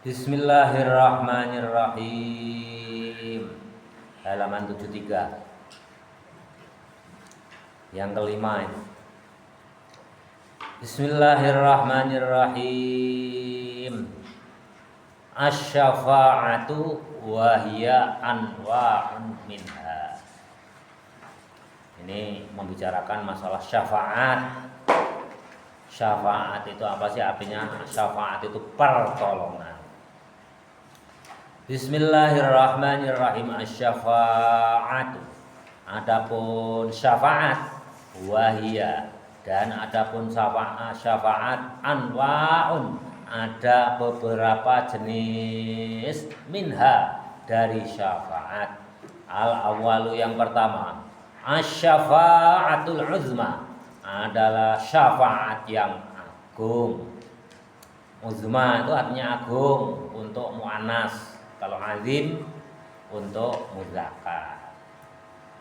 Bismillahirrahmanirrahim. Halaman 73. Yang kelima ini. Bismillahirrahmanirrahim. Asy-syafa'atu wa hiya anwa'un minha. Ini membicarakan masalah syafaat. Syafaat itu apa sih artinya? Syafaat itu pertolongan. Bismillahirrahmanirrahim. Asy-syafa'atu. Adapun syafaat wahia, dan adapun syafaat anwa'un, ada beberapa jenis minha dari syafaat. Al-awwalu, yang pertama, asy-syafa'atul uzma, adalah syafaat yang agung. Uzma itu artinya agung untuk muannas, kalau azim untuk muzakkar.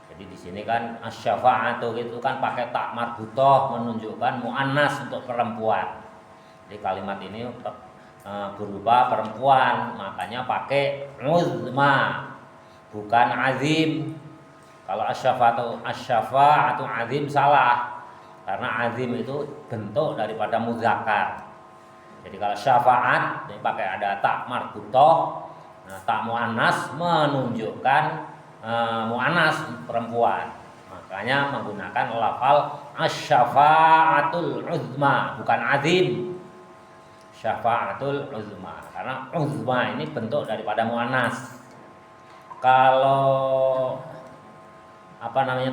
Jadi di sini kan asy-syafa'atu itu kan pakai tak marbutoh, menunjukkan muannas untuk perempuan. Jadi kalimat ini berupa perempuan, makanya pakai uzma, bukan azim. Kalau asy-syafa'atu azim salah, karena azim itu bentuk daripada muzakkar. Jadi kalau syafaat ini pakai ada tak marbutoh, tak muannas menunjukkan muannas perempuan, makanya menggunakan lafal asy-syafa'atul uzma, bukan azim. Syafa'atul uzma, karena uzma ini bentuk daripada muannas. Kalau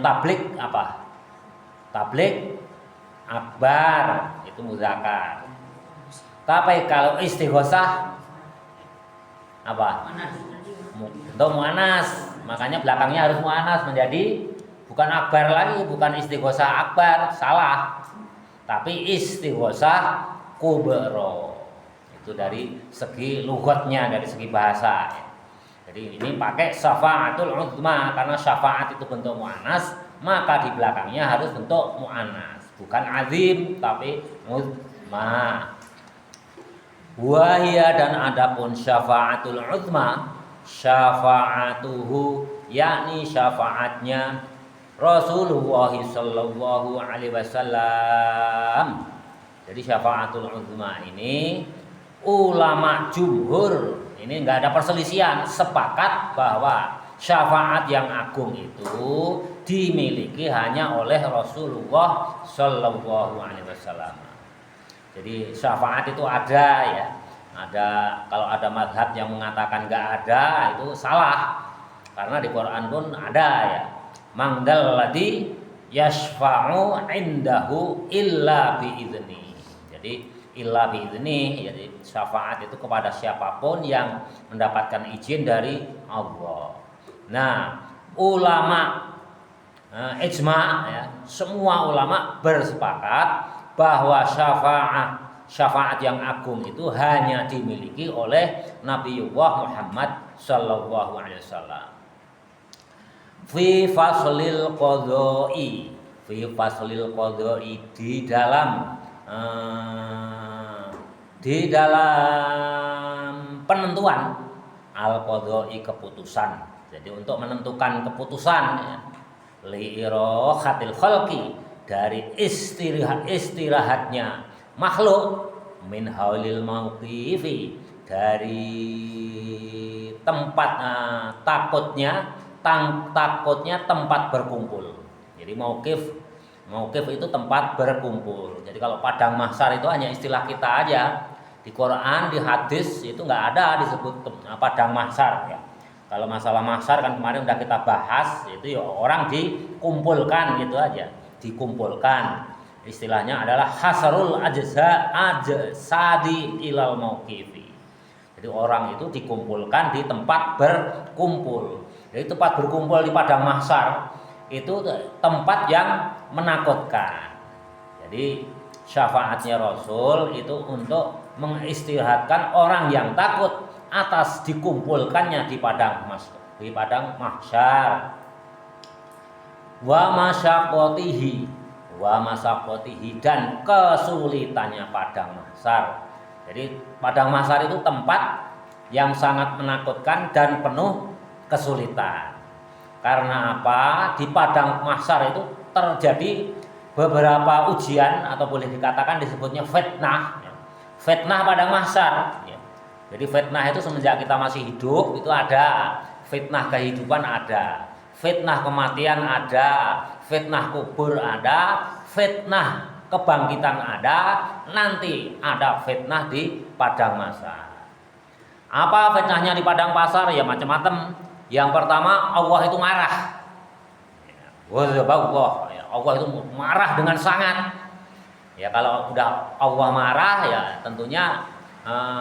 tablik, tablik akbar itu muzakkar. Tapi kalau istighosah bentuk muannas, makanya belakangnya harus muannas, menjadi bukan akbar lagi, bukan istighosah akbar, salah, tapi istighosah kubro. Itu dari segi lughatnya, dari segi bahasa. Jadi ini pakai syafa'atul uzma, karena syafaat itu bentuk muannas, maka di belakangnya harus bentuk muannas, bukan azim tapi uzma. Wahia, dan adapun syafa'atul uzma, syafa'atuhu, yakni syafaatnya Rasulullah sallallahu alaihi wasallam. Jadi syafa'atul uzma ini ulama jumhur ini enggak ada perselisihan, sepakat bahwa syafaat yang agung itu dimiliki hanya oleh Rasulullah sallallahu alaihi wasallam. Jadi syafaat itu ada ya. Kalau ada madhab yang mengatakan enggak ada, itu salah. Karena di Quran pun ada ya. Mangdal ladzi yashfa'u indahu illa biizni. Jadi illa biizni, jadi syafaat itu kepada siapapun yang mendapatkan izin dari Allah. Nah, ulama ijma ya, semua ulama bersepakat bahwa syafaat yang agung itu hanya dimiliki oleh Nabiullah Muhammad sallallahu alaihi wasallam. Fi faslil qadha'i, di dalam penentuan al-qadha'i, keputusan. Jadi untuk menentukan keputusan ya, li irahatil khalqi, dari istirahatnya makhluk, min haulil mauqifi, dari tempat takutnya tempat berkumpul. Jadi mauqif itu tempat berkumpul. Jadi kalau padang mahsyar itu hanya istilah kita aja. Di Quran, di hadis itu nggak ada disebut padang mahsyar ya. Kalau masalah mahsyar kan kemarin udah kita bahas, itu ya orang dikumpulkan gitu aja. Dikumpulkan, istilahnya adalah hasarul ajsadi ilal mauqifi. Jadi orang itu dikumpulkan di tempat berkumpul. Jadi tempat berkumpul di padang mahsyar itu tempat yang menakutkan. Jadi syafaatnya Rasul itu untuk mengistirahatkan orang yang takut atas dikumpulkannya di padang mahsyar. Wa masyaqqatihi, dan kesulitannya padang mahsyar. Jadi padang mahsyar itu tempat yang sangat menakutkan dan penuh kesulitan. Karena apa? Di padang mahsyar itu terjadi beberapa ujian atau boleh dikatakan disebutnya fitnah. Fitnah padang mahsyar. Jadi fitnah itu semenjak kita masih hidup itu ada, fitnah kehidupan ada, fitnah kematian ada, fitnah kubur ada, fitnah kebangkitan ada, nanti ada fitnah di padang mahsyar. Apa fitnahnya di padang mahsyar? Ya macam-macam. Yang pertama, Allah itu marah. Allah itu marah dengan sangat. Ya kalau udah Allah marah ya tentunya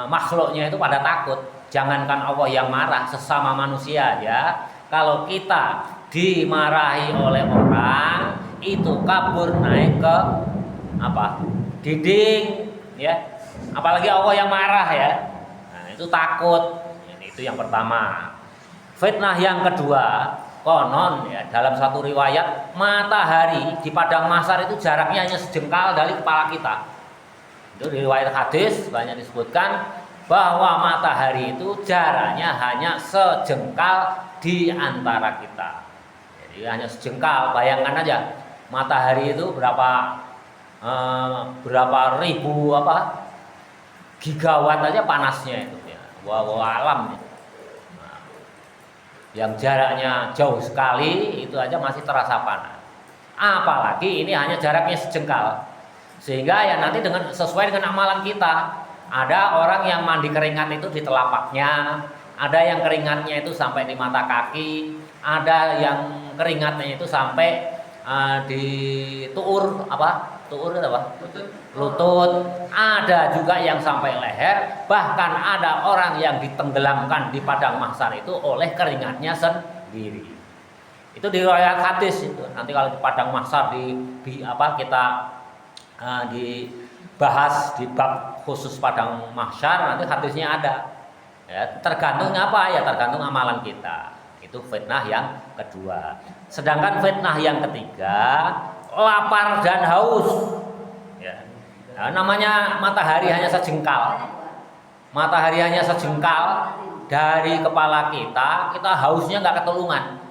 makhluknya itu pada takut. Jangankan Allah yang marah, sesama manusia ya. Kalau kita dimarahi oleh orang itu kabur naik ke apa? Dinding ya. Apalagi Allah yang marah ya. Nah, itu takut. Itu yang pertama. Fitnah yang kedua, konon ya dalam satu riwayat matahari di padang mahsyar itu jaraknya hanya sejengkal dari kepala kita. Itu di riwayat hadis banyak disebutkan bahwa matahari itu jaraknya hanya sejengkal di antara kita. Jadi hanya sejengkal, bayangkan aja matahari itu berapa ribu gigawatt aja panasnya itu ya. Alam ya. Yang jaraknya jauh sekali itu aja masih terasa panas. Apalagi ini hanya jaraknya sejengkal. Sehingga ya nanti sesuai dengan amalan kita. Ada orang yang mandi keringat itu di telapaknya, ada yang keringatnya itu sampai di mata kaki, ada yang keringatnya itu sampai di tuur lutut, ada juga yang sampai leher, bahkan ada orang yang ditenggelamkan di padang mahsyar itu oleh keringatnya sendiri. Itu di riwayat hadis itu. Nanti kalau di padang mahsyar kita dibahas di bab khusus padang mahsyar, nanti hadisnya ada. Ya, tergantung apa ya, tergantung amalan kita. Itu fitnah yang kedua. Sedangkan fitnah yang ketiga, lapar dan haus. Ya. Nah, namanya matahari hanya sejengkal. Matahari hanya sejengkal dari kepala kita hausnya nggak ketulungan,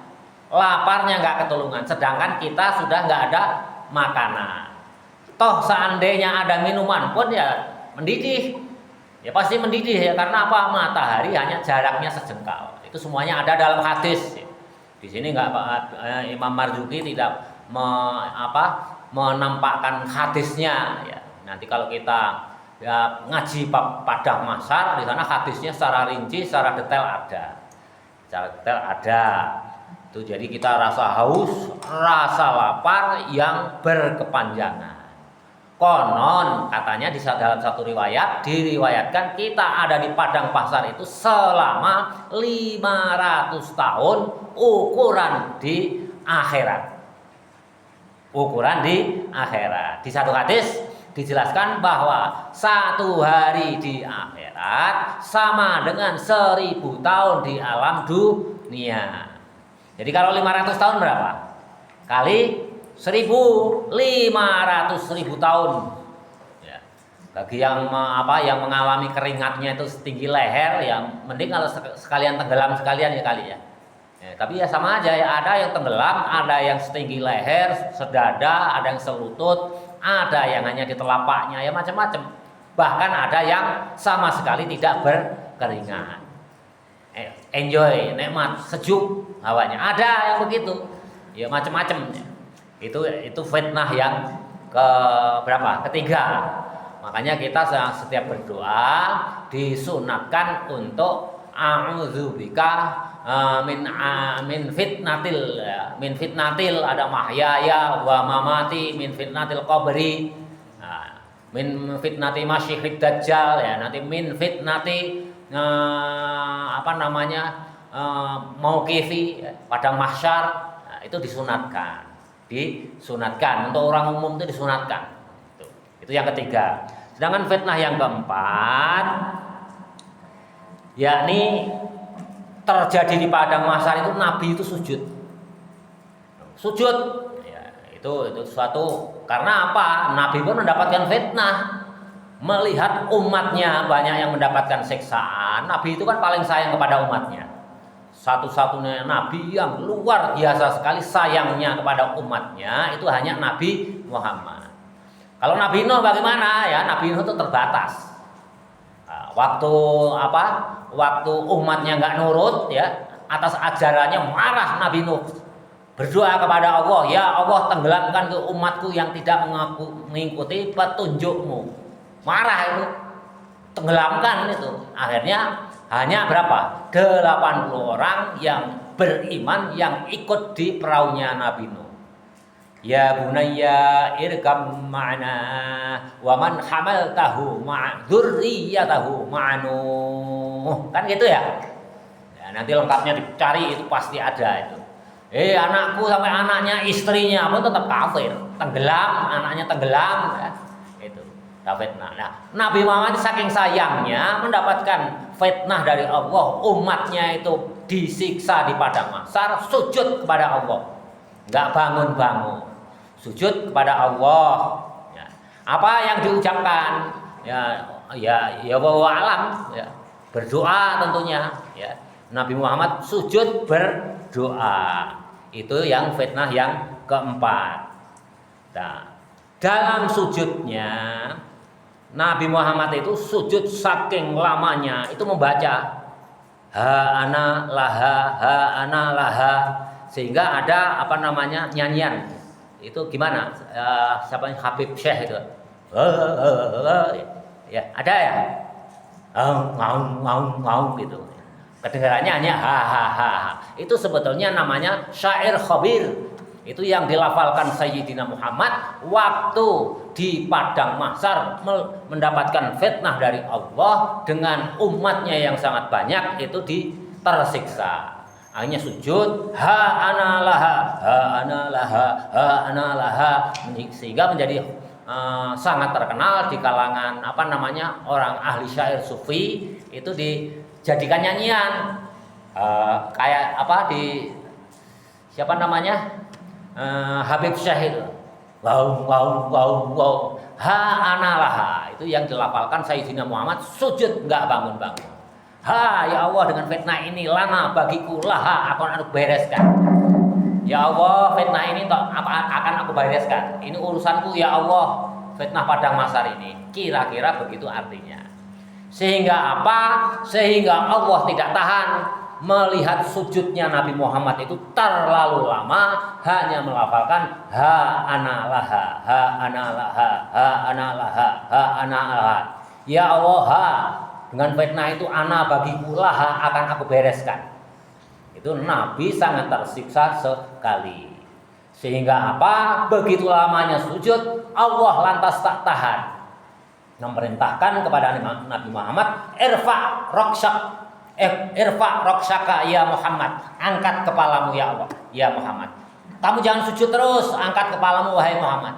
laparnya nggak ketulungan. Sedangkan kita sudah nggak ada makanan. Toh seandainya ada minuman pun ya mendidih. Ya pasti mendidih ya, karena apa? Matahari hanya jaraknya sejengkal. Itu semuanya ada dalam hadis. Di sini Imam Marzuki tidak menampakkan hadisnya ya. Nanti kalau kita ya ngaji padang mahsyar, di sana hadisnya secara rinci, secara detail ada. Secara detail ada. Itu jadi kita rasa haus, rasa lapar yang berkepanjangan. Konon katanya di dalam satu riwayat diriwayatkan kita ada di padang mahsyar itu selama 500 tahun ukuran di akhirat. Ukuran di akhirat. Di satu hadis dijelaskan bahwa satu hari di akhirat sama dengan 1000 tahun di alam dunia. Jadi kalau 500 tahun berapa? Kali 1.500 tahun. Ya. Bagi yang mengalami keringatnya itu setinggi leher, ya mending kalau sekalian tenggelam sekalian ya kali ya. Tapi ya sama aja ya, ada yang tenggelam, ada yang setinggi leher, sedada, ada yang selutut, ada yang hanya di telapaknya, ya macam-macam. Bahkan ada yang sama sekali tidak berkeringat. Enjoy, nikmat, sejuk hawanya. Ada yang begitu. Ya macam-macam. Itu fitnah yang ketiga. Makanya kita setiap berdoa disunatkan untuk a'udzubika min fitnatil ada mahyaya wa mamati, min fitnatil qabri, min fitnati masyihid dajjal ya, nanti min fitnati mauqifi padang mahsyar. Nah, itu disunatkan untuk orang umum, itu disunatkan. Itu yang ketiga. Sedangkan fitnah yang keempat yakni terjadi di padang mahsyar itu Nabi itu sujud ya, itu suatu, karena apa? Nabi pun mendapatkan fitnah melihat umatnya banyak yang mendapatkan siksaan, Nabi itu kan paling sayang kepada umatnya. Satu-satunya Nabi yang luar biasa sekali sayangnya kepada umatnya itu hanya Nabi Muhammad. Kalau Nabi Nuh bagaimana ya? Nabi Nuh itu terbatas. Nah, waktu umatnya nggak nurut ya atas ajarannya, marah Nabi Nuh, berdoa kepada Allah, ya Allah tenggelamkan ke umatku yang tidak mengikuti petunjukmu. Marah itu, tenggelamkan itu. Akhirnya hanya berapa? 80 orang yang beriman yang ikut di perahunya Nabi Nuh. Ya bunayya irkam ma'ana wa man hamaltahu dzurriyyatahu ma'anu. Kan gitu ya? Ya, nanti lengkapnya dicari, itu pasti ada itu. Anakku sampai anaknya, istrinya pun tetap kafir, tenggelam, anaknya tenggelam ya. Itu fitnah. Nah, Nabi Muhammad saking sayangnya mendapatkan fitnah dari Allah, umatnya itu disiksa di padang mahsyar, sujud kepada Allah, nggak bangun-bangun, sujud kepada Allah. Ya. Apa yang diucapkan? Ya wallahu alam. Ya. Berdoa tentunya. Ya. Nabi Muhammad sujud berdoa. Itu yang fitnah yang keempat. Nah, dalam sujudnya Nabi Muhammad itu sujud saking lamanya itu membaca ha ana laha sehingga ada nyanyian itu gimana siapa yang Habib Syekh itu ya ada ya ngau gitu kedengarannya hanya ha itu sebetulnya namanya syair khabir. Itu yang dilafalkan Sayyidina Muhammad waktu di padang mahsyar mendapatkan fitnah dari Allah dengan umatnya yang sangat banyak itu tersiksa. Akhirnya sujud ha ana laha sehingga menjadi sangat terkenal di kalangan orang ahli syair sufi, itu dijadikan nyanyian kayak di siapa namanya? Habib Syekh itu wow ha analaha itu yang dilafalkan Sayyidina Muhammad sujud nggak bangun-bangun. Ha ya Allah, dengan fitnah ini lana bagiku laha akan aku bereskan. Ya Allah, fitnah ini akan aku bereskan. Ini urusanku ya Allah, fitnah padang mahsyar ini. Kira-kira begitu artinya. Sehingga Sehingga Allah tidak tahan melihat sujudnya Nabi Muhammad itu terlalu lama, hanya melafalkan ha ana laha. Ya Allah, dengan fitnah itu ana bagiku laha akan aku bereskan. Itu Nabi sangat tersiksa sekali. Sehingga begitu lamanya sujud, Allah lantas tak tahan, memerintahkan kepada Nabi Muhammad, irfa roksaka ya Muhammad, angkat kepalamu ya Allah, ya Muhammad. Kamu jangan sujud terus, angkat kepalamu wahai Muhammad.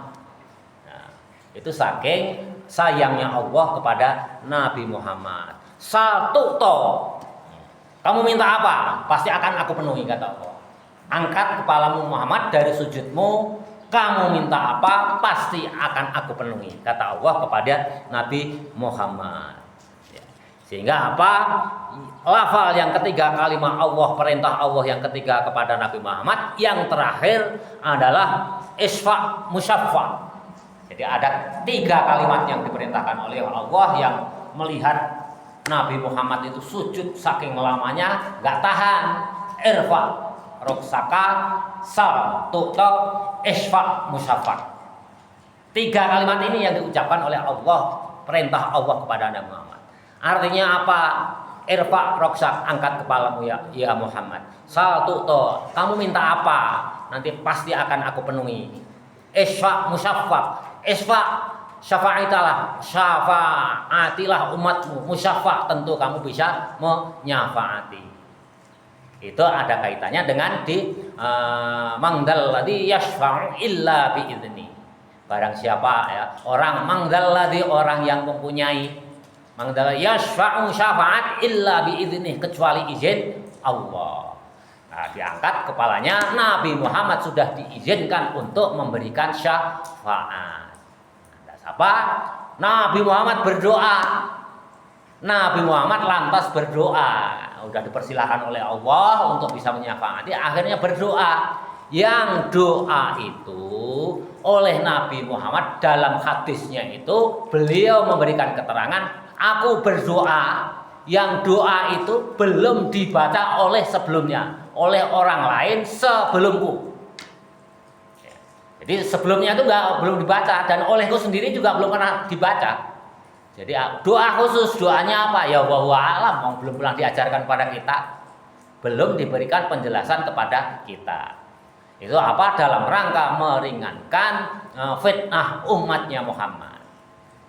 Nah, itu saking sayangnya Allah kepada Nabi Muhammad. Satu kamu minta apa? Pasti akan aku penuhi, kata Allah. Angkat kepalamu Muhammad dari sujudmu, kamu minta apa? Pasti akan aku penuhi, kata Allah kepada Nabi Muhammad. Sehingga lafal yang ketiga, kalimat Allah, perintah Allah yang ketiga kepada Nabi Muhammad, yang terakhir adalah isfa musyaffa. Jadi ada 3 kalimat yang diperintahkan oleh Allah yang melihat Nabi Muhammad itu sujud saking lamanya nggak tahan. Irfa roksaka sal tu'ta isfa musyaffa. 3 kalimat ini yang diucapkan oleh Allah, perintah Allah kepada Nabi Muhammad. Artinya apa? Irfa roksak, angkat kepalamu ya Muhammad. Saltuto, kamu minta apa? Nanti pasti akan aku penuhi. Isfa musyaffa, isfa syafaatilah umatmu. Musyaffa, tentu kamu bisa menyafaati. Itu ada kaitannya dengan mangdalladzi yashfa'u illa bi'idzni. Barang siapa ya, mangdalladzi, orang yang mempunyai yashfa'u syafaat illa bi'idznih, kecuali izin Allah. Nah, diangkat kepalanya, Nabi Muhammad sudah diizinkan untuk memberikan syafaat. Nah, siapa? Nabi Muhammad berdoa. Nabi Muhammad lantas berdoa. Udah dipersilahkan oleh Allah untuk bisa menyafaati, akhirnya berdoa. Yang doa itu oleh Nabi Muhammad dalam hadisnya itu beliau memberikan keterangan, aku berdoa, yang doa itu belum dibaca oleh sebelumnya, oleh orang lain sebelumku. Jadi sebelumnya itu belum dibaca, dan olehku sendiri juga belum pernah dibaca. Jadi doa khusus, doanya apa? Ya wallahu a'lam, belum pernah diajarkan pada kita, belum diberikan penjelasan kepada kita. Itu apa? Dalam rangka meringankan fitnah umatnya Muhammad.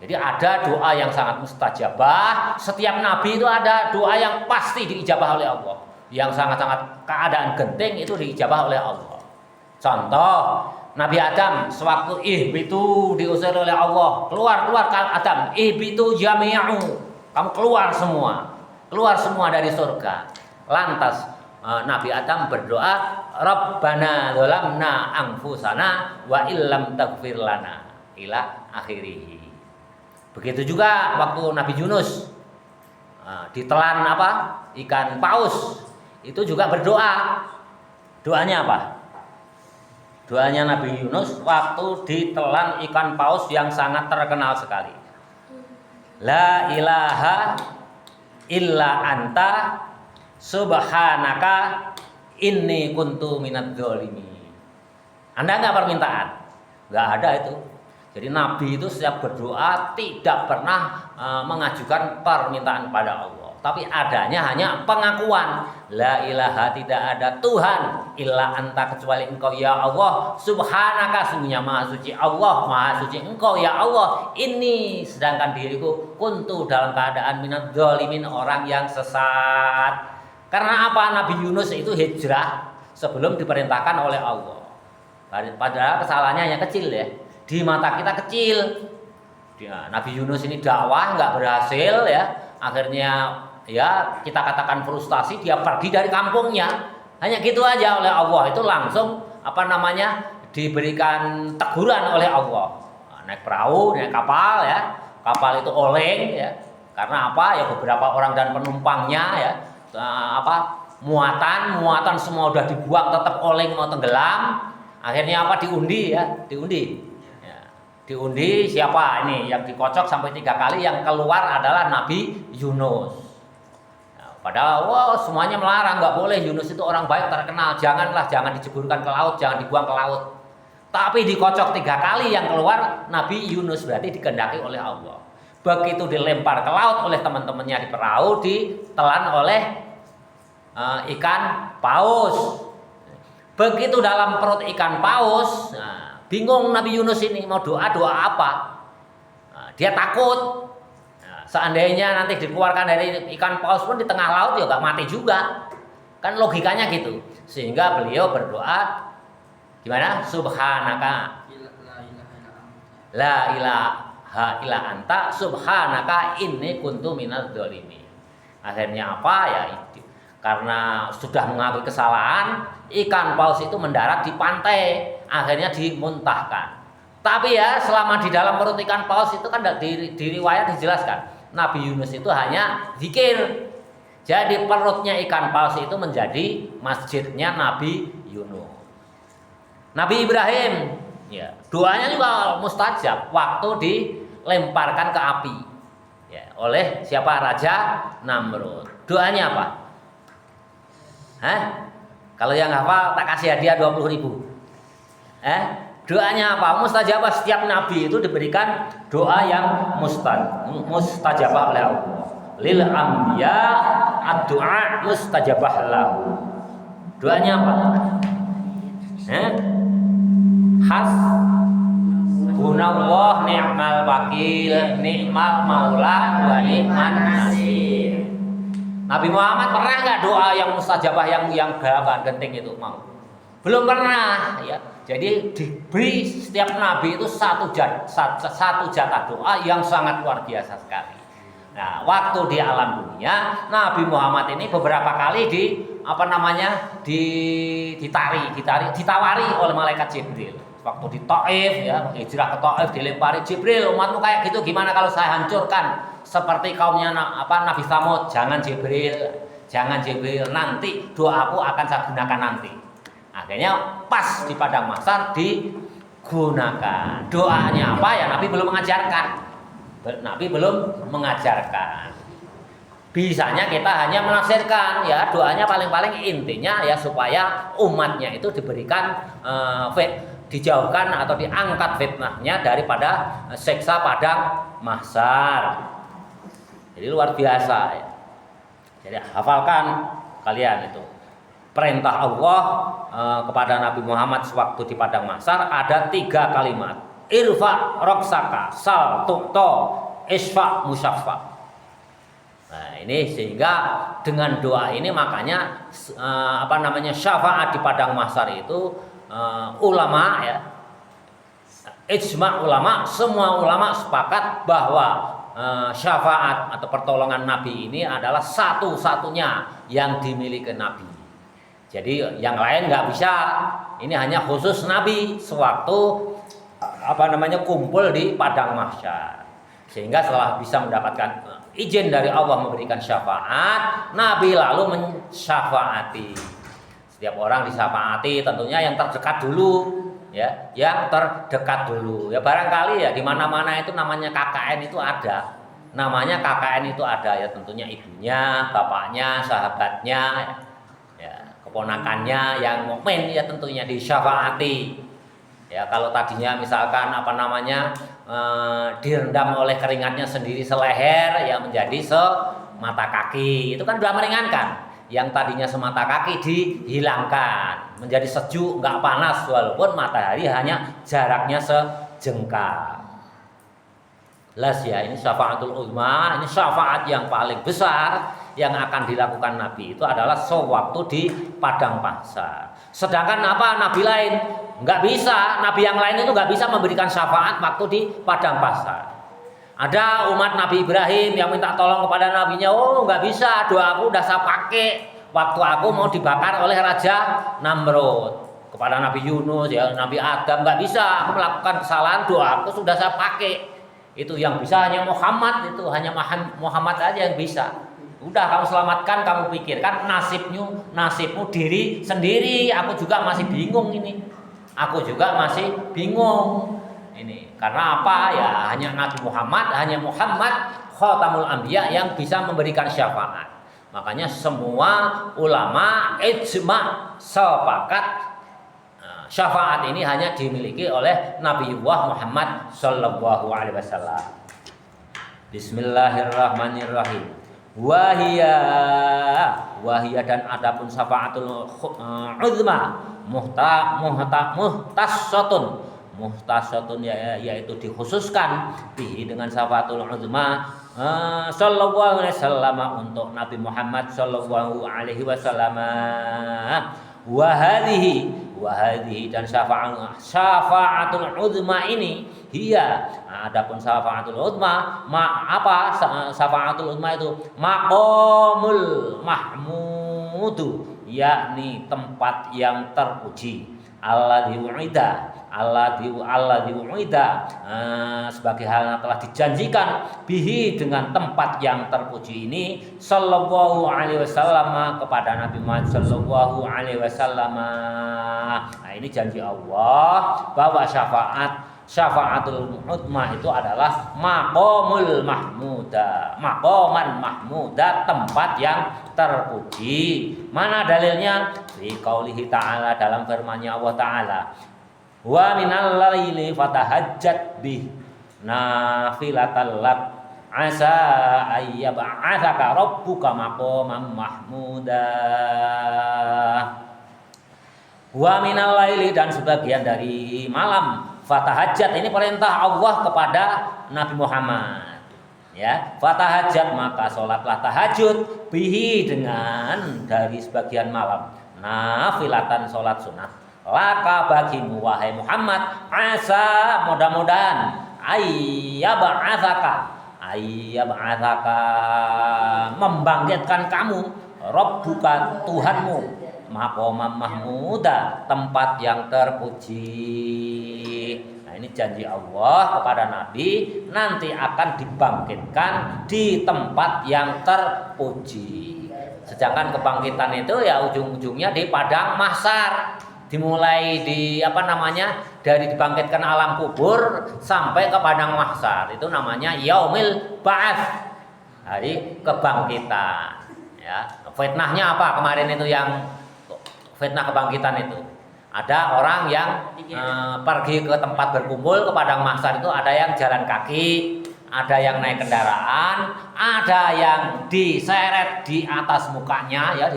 Jadi ada doa yang sangat mustajabah. Setiap nabi itu ada doa yang pasti diijabah oleh Allah, yang sangat-sangat keadaan genting itu diijabah oleh Allah. Contoh, Nabi Adam sewaktu ihbitu diusir oleh Allah, keluar Adam, ihbitu jami'u, kamu keluar semua dari surga. Lantas Nabi Adam berdoa, Rabbana dzalamna anfusana wa illam taghfir lana ila akhirih. Begitu juga waktu Nabi Yunus ditelan ikan paus, itu juga berdoa. Doanya apa? Doanya Nabi Yunus waktu ditelan ikan paus yang sangat terkenal sekali. La ilaha illa anta subhanaka inni kuntu minadz dzalimin. Anda enggak permintaan? Enggak ada itu. Jadi Nabi itu setiap berdoa tidak pernah mengajukan permintaan pada Allah, tapi adanya hanya pengakuan. La ilaha, tidak ada Tuhan illa anta, kecuali Engkau ya Allah. Subhanaka, sungguhnya maha suci Allah, maha suci Engkau ya Allah. Ini sedangkan diriku kuntu dalam keadaan minadz dzalimin, orang yang sesat. Karena apa? Nabi Yunus itu hijrah sebelum diperintahkan oleh Allah. Padahal kesalahannya hanya kecil ya. Di mata kita kecil. Nabi Yunus ini dakwah nggak berhasil ya. Akhirnya ya kita katakan frustasi, dia pergi dari kampungnya. Hanya gitu aja oleh Allah itu langsung diberikan teguran oleh Allah. Naik perahu, naik kapal ya. Kapal itu oleng ya. Karena apa? Ya beberapa orang dan penumpangnya ya. Muatan semua udah dibuang, tetap oleng, mau tenggelam. Akhirnya diundi siapa ini yang dikocok sampai 3 kali, yang keluar adalah Nabi Yunus. Padahal semuanya melarang, nggak boleh, Yunus itu orang baik terkenal, jangan dijeburkan ke laut, jangan dibuang ke laut. Tapi dikocok 3 kali, yang keluar Nabi Yunus, berarti dikehendaki oleh Allah. Begitu dilempar ke laut oleh teman-temannya di perahu, ditelan oleh ikan paus. Begitu dalam perut ikan paus, bingung Nabi Yunus ini mau doa apa. Dia takut. Seandainya nanti dikeluarkan dari ikan paus pun di tengah laut ya gak mati juga. Kan logikanya gitu. Sehingga beliau berdoa gimana? Subhanaka la ilaha illa anta subhanaka inni kuntu minadz dzalimin. Akhirnya apa ya? Karena sudah mengakui kesalahan, ikan paus itu mendarat di pantai, akhirnya dimuntahkan. Tapi ya selama di dalam perut ikan paus itu kan di riwayat dijelaskan, Nabi Yunus itu hanya zikir. Jadi perutnya ikan paus itu menjadi masjidnya Nabi Yunus. Nabi Ibrahim, ya, doanya juga mustajab waktu dilemparkan ke api, ya, oleh siapa? Raja Namrud. Doanya apa? Kalau yang hafal tak kasih hadiah 20.000. Doanya apa? Mustajabah. Setiap nabi itu diberikan doa yang mustajabah oleh Allah. Lil anbiya ad-du'a mustajabah lahu. Doanya apa? Hasbunallah ni'mal wakil, ni'mal maula wa ni'man nasir. Nabi Muhammad pernah nggak doa yang mustajabah yang gerakan genting itu mau? Belum pernah ya. Jadi diberi setiap nabi itu satu jatah doa yang sangat luar biasa sekali. Nah, waktu di alam dunia, Nabi Muhammad ini beberapa kali ditawari oleh malaikat Jibril. waktu di Taif ya, hijrah ke Taif dilempari Jibril, umatmu kayak gitu gimana kalau saya hancurkan seperti kaumnya Nabi Tsamud? Jangan Jibril, nanti doaku akan saya gunakan nanti. Akhirnya pas di padang mahsyar digunakan. Doanya apa ya Nabi belum mengajarkan. Bisanya kita hanya menafsirkan ya, doanya paling-paling intinya ya supaya umatnya itu diberikan dijauhkan atau diangkat fitnahnya daripada siksa padang mahsyar. Jadi luar biasa ya. Jadi hafalkan kalian itu perintah Allah kepada Nabi Muhammad sewaktu di padang mahsyar ada 3 kalimat. Irfa roksaka sal tukto isfa musaffa. Nah ini sehingga dengan doa ini makanya syafaat di padang mahsyar itu ulama ya, ijma ulama, semua ulama sepakat bahwa syafaat atau pertolongan Nabi ini adalah satu-satunya yang dimiliki Nabi. Jadi yang lain nggak bisa. Ini hanya khusus Nabi sewaktu kumpul di padang mahsyar. Sehingga setelah bisa mendapatkan izin dari Allah memberikan syafaat, Nabi lalu mensyafaati. Setiap orang disyafaati tentunya yang terdekat dulu, ya, yang terdekat dulu. Ya barangkali ya di mana-mana itu namanya KKN itu ada. Namanya KKN itu ada ya tentunya ibunya, bapaknya, sahabatnya, ya, keponakannya yang mukmin ya tentunya disyafaati. Ya kalau tadinya misalkan direndam oleh keringatnya sendiri seleher ya menjadi semata kaki, itu kan sudah meringankan. Yang tadinya semata kaki dihilangkan menjadi sejuk, nggak panas walaupun matahari hanya jaraknya sejengkal. Las ya, ini syafaatul uzma, ini syafaat yang paling besar yang akan dilakukan Nabi itu adalah sewaktu di padang mahsyar. Sedangkan nabi lain nggak bisa, nabi yang lain itu nggak bisa memberikan syafaat waktu di padang mahsyar. Ada umat Nabi Ibrahim yang minta tolong kepada nabinya, oh nggak bisa, doaku udah saya pakai waktu aku mau dibakar oleh Raja Namrud. Kepada Nabi Yunus ya, Nabi Adam, nggak bisa, aku melakukan kesalahan, doaku sudah saya pakai. Itu yang bisa hanya Muhammad, itu hanya Muhammad aja yang bisa. Udah kamu selamatkan, kamu pikirkan nasibmu diri sendiri. Aku juga masih bingung ini. Aku juga masih bingung ini. Karena apa ya? Hanya Nabi Muhammad, Khatamul Anbiya yang bisa memberikan syafaat. Makanya semua ulama ijma sepakat syafaat ini hanya dimiliki oleh Nabiullah Muhammad sallallahu alaihi wasallam. Bismillahirrahmanirrahim. Wahia dan adapun syafaatul uzma muhtasatun yaitu dikhususkan bihi dengan syafaatul uzma sallallahu alaihi wasallam untuk Nabi Muhammad sallallahu alaihi wasallam. Wahadihi dan syafaatul uzma ini adapun syafaatul uzma syafaatul uzma itu maqamul mahmudu, yakni tempat yang terpuji, alladzi u'ida sebagai hal yang telah dijanjikan bihi dengan tempat yang terpuji ini sallallahu alaihi wasallam kepada Nabi Muhammad sallallahu alaihi wasallam. Nah ini janji Allah bahwa syafaatul uzma itu adalah maqamul maqaman mahmuda, tempat yang terpuji. Mana dalilnya? Fi qaulihi ta'ala, dalam firman-Nya Allah Ta'ala, wa minal laili fatahajjat bih nafilatan lak asa ayyab'atsaka rabbuka maqaman mahmuda. Wa minal laili, dan sebagian dari malam. Fatahajjat ini perintah Allah kepada Nabi Muhammad. Ya, fatahajjat maka sholatlah tahajud bihi dengan dari sebagian malam. Nafilatan sholat sunat. Laka bagimu wahai Muhammad, asa mudah-mudahan ayyab'atsaka membangkitkan kamu Rabbuka Tuhanmu maqaman mahmuda, tempat yang terpuji. Nah, ini janji Allah kepada Nabi, nanti akan dibangkitkan di tempat yang terpuji. Sedangkan kebangkitan itu ya ujung-ujungnya di padang mahsyar. Dimulai dari dibangkitkan alam kubur sampai ke padang mahsyar. Itu namanya yaumil ba'ats. Hari kebangkitan. Ya, fitnahnya apa kemarin itu yang fitnah kebangkitan itu? Ada orang yang pergi ke tempat berkumpul ke padang mahsyar itu, ada yang jalan kaki, ada yang naik kendaraan, ada yang diseret di atas mukanya, ya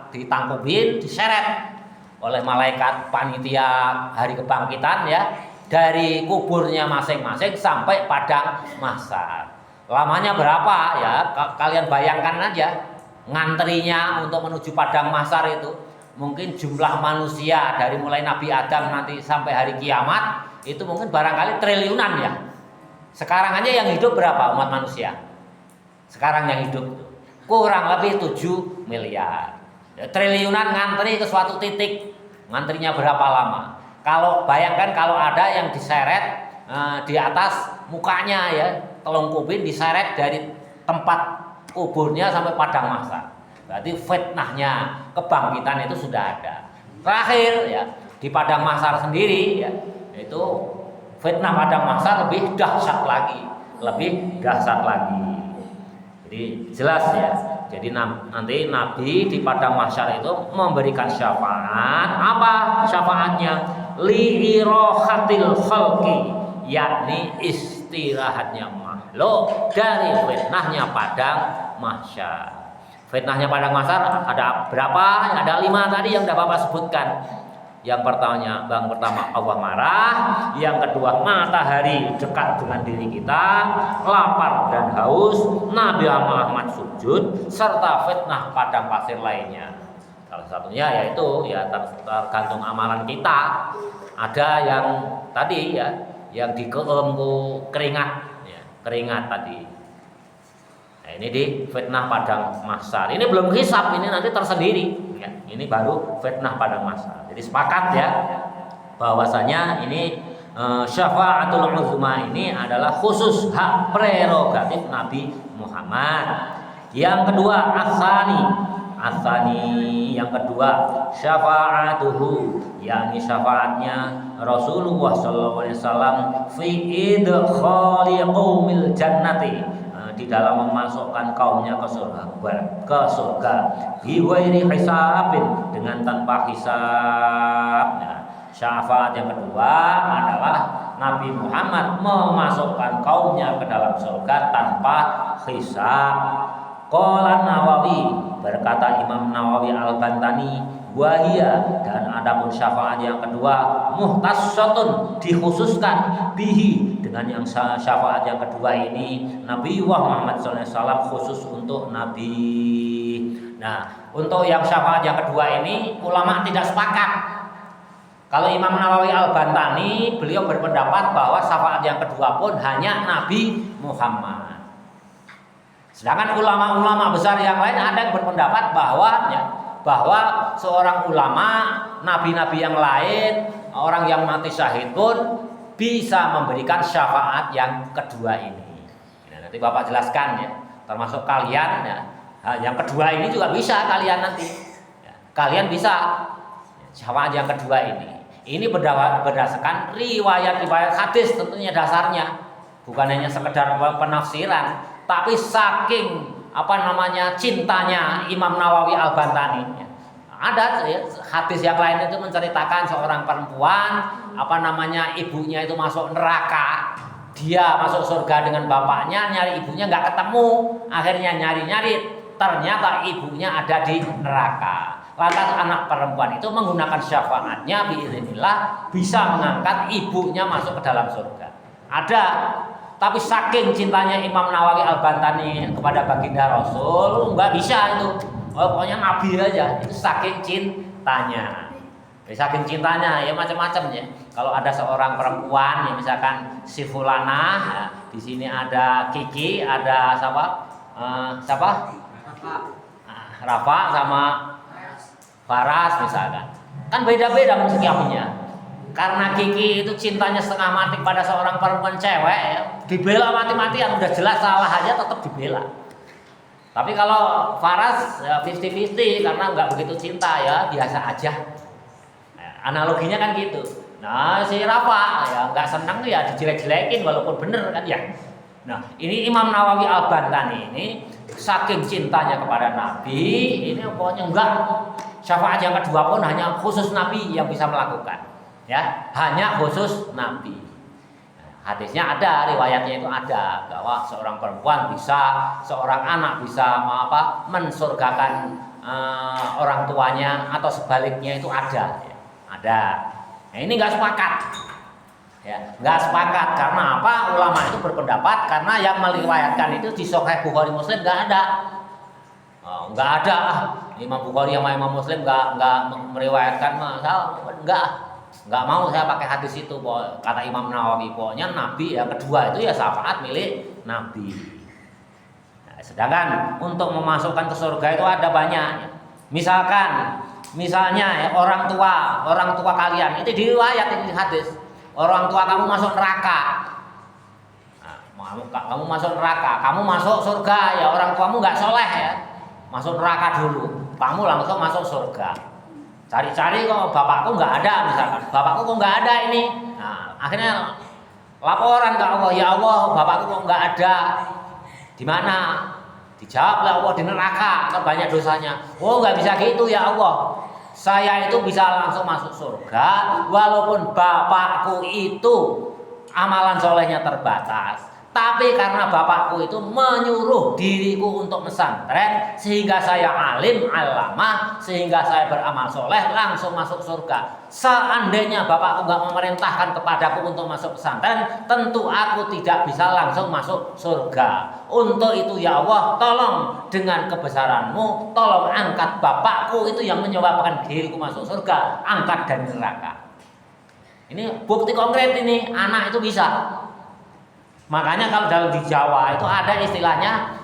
ditangkupin, diseret oleh malaikat panitia hari kebangkitan, ya, dari kuburnya masing-masing sampai padang mahsyar. Lamanya berapa ya? Kalian bayangkan aja, ngantrinya untuk menuju padang mahsyar itu mungkin jumlah manusia dari mulai Nabi Adam nanti sampai hari kiamat itu mungkin barangkali triliunan ya. Sekarang aja yang hidup berapa umat manusia? Sekarang yang hidup kurang lebih 7 miliar. Ya, triliunan ngantri ke suatu titik. Ngantrinya berapa lama? Kalau bayangkan kalau ada yang diseret di atas mukanya, ya, telungkupin diseret dari tempat kuburnya sampai padang mahsyar. Berarti fitnahnya kebangkitan itu sudah ada. Terakhir ya, di padang mahsyar sendiri ya, itu fitnah padang mahsyar lebih dahsyat lagi, Jadi jelas ya. Jadi nanti Nabi di padang mahsyar itu memberikan syafaat. Apa syafaatnya? Li'irohatil khalqi, yakni istirahatnya makhluk dari fitnahnya padang mahsyar. Fitnahnya padang mahsyar ada berapa? Ada 5 tadi yang sudah Bapak sebutkan. Yang pertama Allah marah, yang kedua matahari dekat dengan diri kita, lapar dan haus, Nabi Muhammad sujud, serta fitnah padang pasir lainnya. Salah satunya yaitu ya tergantung amalan kita. Ada yang tadi ya, yang dikeemku keringat, ya, keringat tadi. Nah, ini di fitnah padang mahsyar. Ini belum hisab, ini nanti tersendiri. Ya, ini baru fitnah padang mahsyar. Jadi sepakat ya, bahwasanya ini syafaatul uzma ini adalah khusus hak prerogatif Nabi Muhammad. Yang kedua asani yang kedua syafaatuhu, yakni syafaatnya Rasulullah SAW fi idkhali qaumil jannati, di dalam memasukkan kaumnya ke surga biwairi hisabin, dengan tanpa hisab. Nah, syafaat yang kedua adalah Nabi Muhammad memasukkan kaumnya ke dalam surga tanpa hisab. Qala Nawawi, berkata Imam Nawawi Al-Bantani, wahia, dan adapun syafaat yang kedua muhtassatun, dikhususkan bihi, dengan yang syafaat yang kedua ini Nabi Muhammad SAW, khusus untuk Nabi. Nah, untuk yang syafaat yang kedua ini ulama tidak sepakat. Kalau Imam Nawawi Al-Bantani, beliau berpendapat bahwa syafaat yang kedua pun hanya Nabi Muhammad. Sedangkan ulama-ulama besar yang lain ada yang berpendapat bahwa seorang ulama, nabi-nabi yang lain, orang yang mati syahid pun bisa memberikan syafaat yang kedua ini. Nah, nanti Bapak jelaskan ya, termasuk kalian ya. Yang kedua ini juga bisa kalian nanti. Ya, kalian bisa syafaat yang kedua ini. Ini berdasarkan riwayat-riwayat hadis tentunya dasarnya, bukan hanya sekedar penafsiran, tapi saking cintanya Imam Nawawi Al-Bantani. Ada ya, hadis yang lain itu menceritakan seorang perempuan ibunya itu masuk neraka, dia masuk surga dengan bapaknya, nyari ibunya nggak ketemu, akhirnya nyari-nyari, ternyata ibunya ada di neraka. Lantas anak perempuan itu menggunakan syafaatnya biiznillah bisa mengangkat ibunya masuk ke dalam surga. Ada. Tapi saking cintanya Imam Nawawi Al-Bantani kepada baginda Rasul, nggak bisa itu. Pokoknya Nabi aja, itu saking cintanya. Saking cintanya ya macam-macam ya. Kalau ada seorang perempuan ya, misalkan si Fulanah, ya, di sini ada Kiki, ada siapa? Rafa sama Faras misalkan, kan beda-beda menyikapinya. Karena Kiki itu cintanya setengah mati pada seorang perempuan cewek, ya, dibela mati-matian, udah jelas salah aja tetap dibela. Tapi kalau Faras ya 50-50 karena nggak begitu cinta ya biasa aja. Nah, analoginya kan gitu. Nah si Rafa ya nggak senang ya dijelek-jelekin walaupun bener kan ya. Nah ini Imam Nawawi Al-Bantani ini saking cintanya kepada Nabi ini pokoknya enggak syafaat yang kedua pun hanya khusus Nabi yang bisa melakukan. Ya, hanya khusus Nabi. Hadisnya ada, riwayatnya itu ada bahwa seorang perempuan bisa, seorang anak bisa mensurgakan orang tuanya atau sebaliknya itu ada, ya. Ada. Nah, ini nggak sepakat, ya, nggak sepakat karena apa? Ulama itu berpendapat karena yang meriwayatkan itu di Sahih Bukhari Muslim nggak ada, nggak ada. Imam Bukhari sama Imam Muslim nggak meriwayatkan masalah, nggak mau saya pakai hadis itu, kata Imam Nawawi. Pokoknya Nabi yang kedua itu ya syafaat milik Nabi. Nah, sedangkan untuk memasukkan ke surga itu ada banyak. Misalnya ya, orang tua kalian itu diriwayat ini hadis. Orang tua kamu masuk neraka. Nah, kamu masuk neraka, kamu masuk surga ya orang tuamu nggak soleh ya, masuk neraka dulu, kamu langsung masuk surga. Cari-cari kok bapakku nggak ada misalkan, bapakku kok nggak ada ini. Nah, akhirnya laporan ke Allah, ya Allah bapakku kok nggak ada. Di mana? Dijawablah Allah di neraka, kan banyak dosanya. Oh nggak bisa gitu ya Allah. Saya itu bisa langsung masuk surga, walaupun bapakku itu amalan solehnya terbatas. Tapi karena bapakku itu menyuruh diriku untuk pesantren, sehingga saya alim alamah, sehingga saya beramal soleh langsung masuk surga. Seandainya bapakku nggak memerintahkan kepadaku untuk masuk pesantren, tentu aku tidak bisa langsung masuk surga. Untuk itu ya Allah, tolong dengan kebesaranmu, tolong angkat bapakku itu yang menyebabkan diriku masuk surga, angkat dari neraka. Ini bukti konkret ini, anak itu bisa. Makanya kalau dalam di Jawa itu ada istilahnya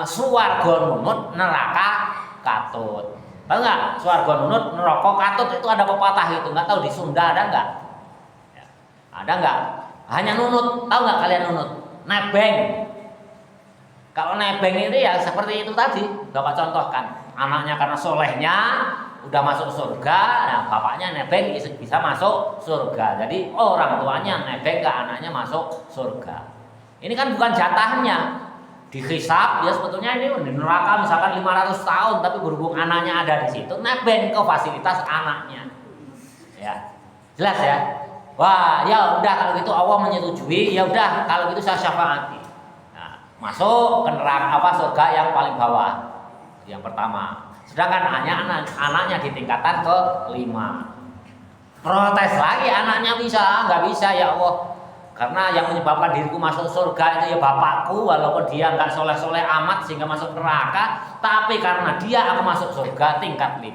swarga nunut neraka katut. Tahu nggak? Swarga nunut neraka katut itu ada pepatah itu. Nggak tahu di Sunda ada nggak? Ya. Ada nggak? Hanya nunut. Tahu nggak kalian nunut? Nebeng. Kalau nebeng ini ya seperti itu tadi. Bapak contohkan. Anaknya karena solehnya udah masuk surga, nah bapaknya nebeng bisa masuk surga. Jadi orang tuanya nebeng ke anaknya masuk surga. Ini kan bukan jatahnya. Dihisab dia sebetulnya ini di neraka misalkan 500 tahun, tapi berhubung anaknya ada di situ, nebeng ke fasilitas anaknya. Ya. Jelas ya? Wah, ya udah kalau gitu Allah menyetujui, ya udah kalau gitu saya syafaati. Nah, masuk ke neraka surga yang paling bawah. Yang pertama. Sedangkan anaknya di tingkatan ke-5. Protes lagi anaknya nggak bisa ya Allah. Karena yang menyebabkan diriku masuk surga itu ya bapakku, walaupun dia nggak soleh-soleh amat sehingga masuk neraka, tapi karena dia aku masuk surga tingkat 5.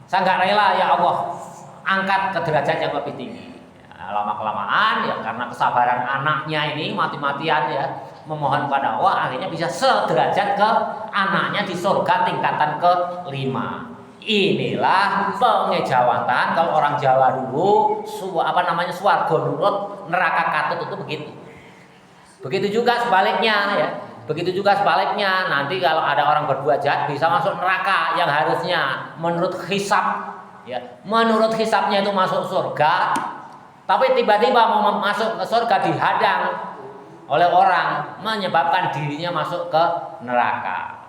Saya nggak rela ya Allah angkat ke derajat yang lebih tinggi. Ya, lama-kelamaan ya karena kesabaran anaknya ini mati-matian ya memohon pada Allah, akhirnya bisa sederajat ke anaknya di surga tingkatan ke-5. Inilah pengejawatan kalau orang Jawa dulu swarga nurut neraka katut itu begitu. Begitu juga sebaliknya ya. Begitu juga sebaliknya, nanti kalau ada orang berbuat jahat bisa masuk neraka yang harusnya menurut hisab ya, menurut hisabnya itu masuk surga, tapi tiba-tiba mau masuk ke surga dihadang oleh orang, menyebabkan dirinya masuk ke neraka.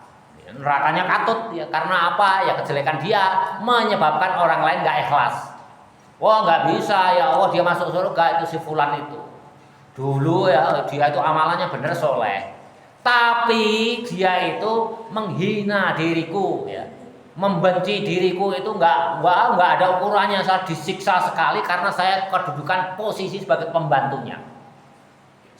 Nerakanya katut ya, karena apa? Ya kejelekan dia menyebabkan orang lain nggak ikhlas. Wah nggak bisa ya Allah dia masuk surga itu si fulan itu. Dulu ya dia itu amalannya bener soleh, tapi dia itu menghina diriku ya, membenci diriku itu nggak ada ukurannya. Saya disiksa sekali karena saya kedudukan posisi sebagai pembantunya.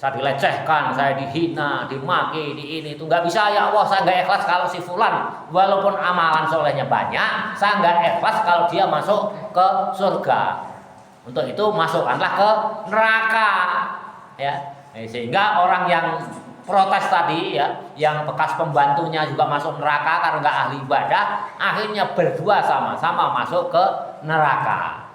Saya dilecehkan, saya dihina, dimaki, di ini itu nggak bisa ya Allah. Saya nggak ikhlas kalau si fulan walaupun amalan solehnya banyak, saya nggak ikhlas kalau dia masuk ke surga. Untuk itu masukkanlah ke neraka, ya. Sehingga orang yang protes tadi ya, yang bekas pembantunya juga masuk neraka karena nggak ahli ibadah, akhirnya berdua sama-sama masuk ke neraka.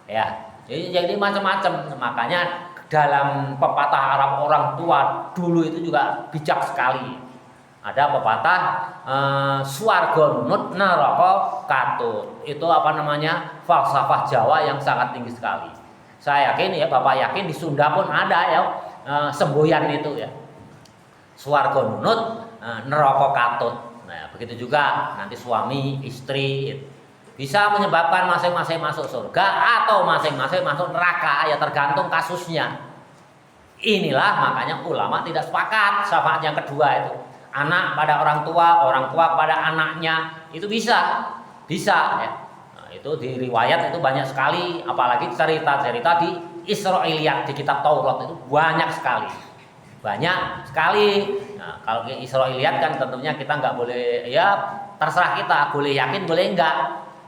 Ya, jadi macam-macam. Makanya dalam pepatah Arab orang tua dulu itu juga bijak sekali. Ada pepatah swarga nunut neraka katut. Itu apa namanya? Falsafah Jawa yang sangat tinggi sekali. Saya yakin ya, Bapak yakin di Sunda pun ada ya semboyan itu ya. Swarga nunut neraka katut. Nah, begitu juga nanti suami, istri bisa menyebabkan masing-masing masuk surga atau masing-masing masuk neraka, ya tergantung kasusnya. Inilah makanya ulama tidak sepakat syafaat yang kedua itu. Anak pada orang tua pada anaknya itu bisa ya. Nah, itu di riwayat itu banyak sekali, apalagi cerita-cerita di Israiliyat di kitab Taurat itu banyak sekali. Nah, kalau di Israiliyat kan tentunya kita nggak boleh, ya terserah kita, boleh yakin boleh enggak.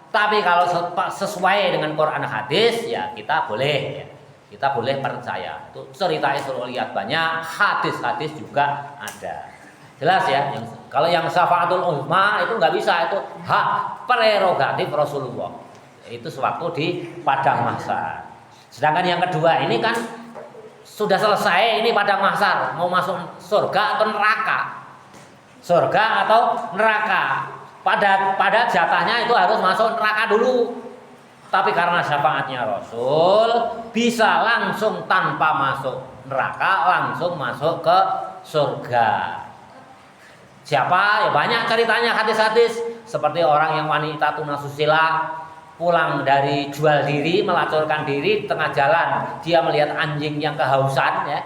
Tapi kalau sesuai dengan Quran hadis ya kita boleh ya. Kita boleh percaya. Itu cerita Israiliyat banyak, hadis-hadis juga ada. Jelas ya, kalau yang syafaatul uzma itu nggak bisa, itu hak prerogatif Rasulullah. Itu sewaktu di padang mahsyar. Sedangkan yang kedua ini kan sudah selesai, ini padang mahsyar, mau masuk surga atau neraka. Surga atau neraka. Pada jatahnya itu harus masuk neraka dulu. Tapi karena syafaatnya Rasul bisa langsung tanpa masuk neraka, langsung masuk ke surga. Siapa? Ya banyak ceritanya hadis-hadis, seperti orang yang wanita tunasusila pulang dari jual diri, melacurkan diri tengah jalan, dia melihat anjing yang kehausan ya.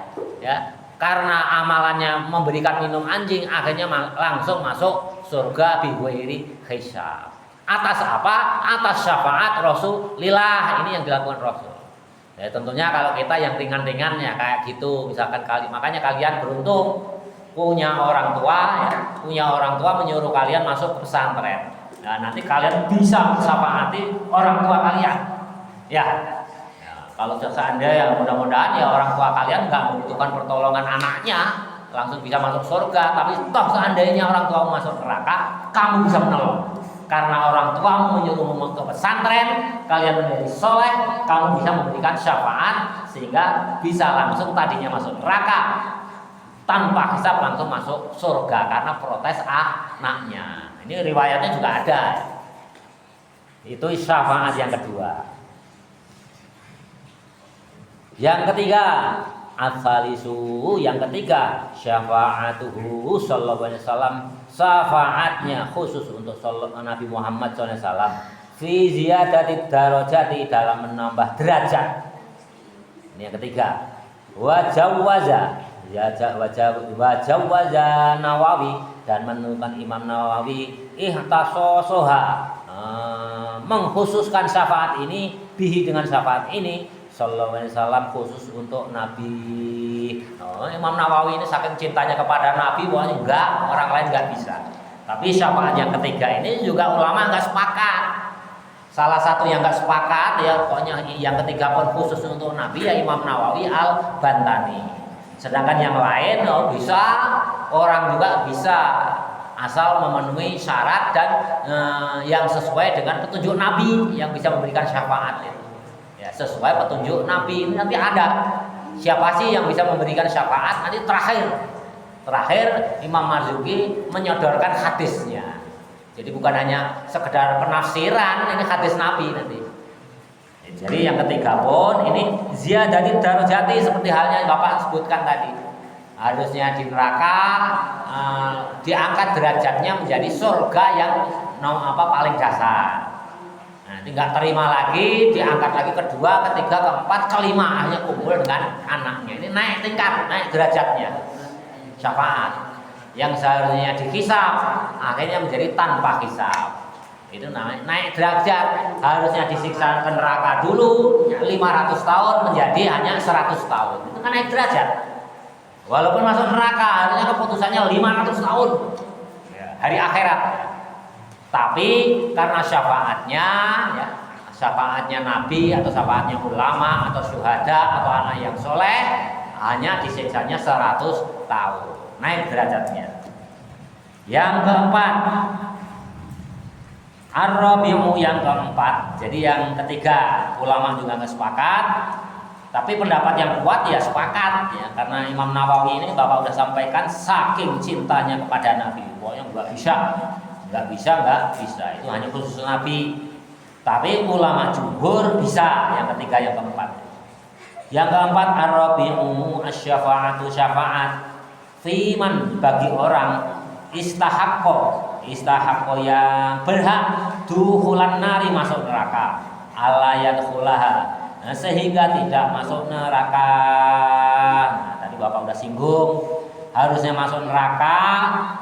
Karena amalannya memberikan minum anjing, akhirnya langsung masuk surga bighairi hisab. Atas apa? Atas syafaat Rasulillah. Ini yang dilakukan Rasul. Ya, tentunya kalau kita yang ringan-ringan ya kayak gitu, misalkan makanya kalian beruntung punya orang tua menyuruh kalian masuk ke pesantren. Nah, nanti kalian bisa mensyafaati orang tua kalian. Ya, kalau seandainya mudah-mudahan ya orang tua kalian nggak membutuhkan pertolongan anaknya, langsung bisa masuk surga. Tapi toh seandainya orang tua masuk neraka, kamu bisa menolong. Karena orang tua menyuruhmu ke pesantren, kalian menjadi soleh, kamu bisa memberikan syafaat sehingga bisa langsung tadinya masuk neraka tanpa hisab langsung masuk surga karena protes anaknya. Ini riwayatnya juga ada. Itu syafaat yang kedua. Yang ketiga, asalisu, yang ketiga, syafaatuhu sallallahu alaihi wasallam, syafaatnya khusus untuk Nabi Muhammad sallallahu alaihi wasallam fi ziyadati darajati, dalam menambah derajat. Ini yang ketiga. Wa jawaza Nawawi, dan menentukan Imam Nawawi ihtasosoha, mengkhususkan syafaat ini bihi, dengan syafaat ini sallallahu alaihi wasallam khusus untuk Nabi. Imam Nawawi ini saking cintanya kepada Nabi, pokoknya enggak, orang lain enggak bisa. Tapi syafaat yang ketiga ini juga ulama enggak sepakat. Salah satu yang enggak sepakat ya, pokoknya yang ketiga pun khusus untuk Nabi ya Imam Nawawi Al-Bantani. Sedangkan yang lain bisa, orang juga bisa, asal memenuhi syarat dan yang sesuai dengan petunjuk Nabi yang bisa memberikan syafaat itu. Ya, sesuai petunjuk Nabi. Ini nanti ada siapa sih yang bisa memberikan syafaat, nanti terakhir Imam Marzuki menyodorkan hadisnya. Jadi bukan hanya sekedar penafsiran, ini hadis Nabi nanti. Jadi yang ketiga pun ini ziyadati darajati, seperti halnya yang Bapak sebutkan tadi. Harusnya di neraka diangkat derajatnya menjadi surga yang paling dasar. Nanti nggak terima lagi, diangkat lagi kedua, ketiga, keempat, kelima, akhirnya kumpul dengan anaknya. Ini naik tingkat, naik derajatnya. Syafaat yang seharusnya dihisab akhirnya menjadi tanpa hisab. Itu naik derajat, harusnya disiksa ke neraka dulu 500 tahun menjadi hanya 100 tahun. Itu kan naik derajat. Walaupun masuk neraka harusnya keputusannya 500 tahun hari akhirat. Tapi karena syafaatnya Nabi atau syafaatnya ulama atau syuhada atau anak yang soleh, hanya disiksanya 100 tahun, naik derajatnya. Yang keempat, Ar-Rabi'u yang keempat. Jadi yang ketiga, ulama juga nggak sepakat. Tapi pendapat yang kuat ya sepakat ya, karena Imam Nawawi ini Bapak udah sampaikan saking cintanya kepada Nabi, pokoknya nggak bisa, itu hanya khusus Nabi. Tapi ulama jumhur bisa yang ketiga, yang keempat. Yang keempat, ar-rabi'u asy-syafa'atu syafaat fiman, bagi orang istahaqqa yang berhak duhulan nari, masuk neraka, ala yadkhulaha, sehingga tidak masuk neraka. Nah, tadi Bapak udah singgung, harusnya masuk neraka,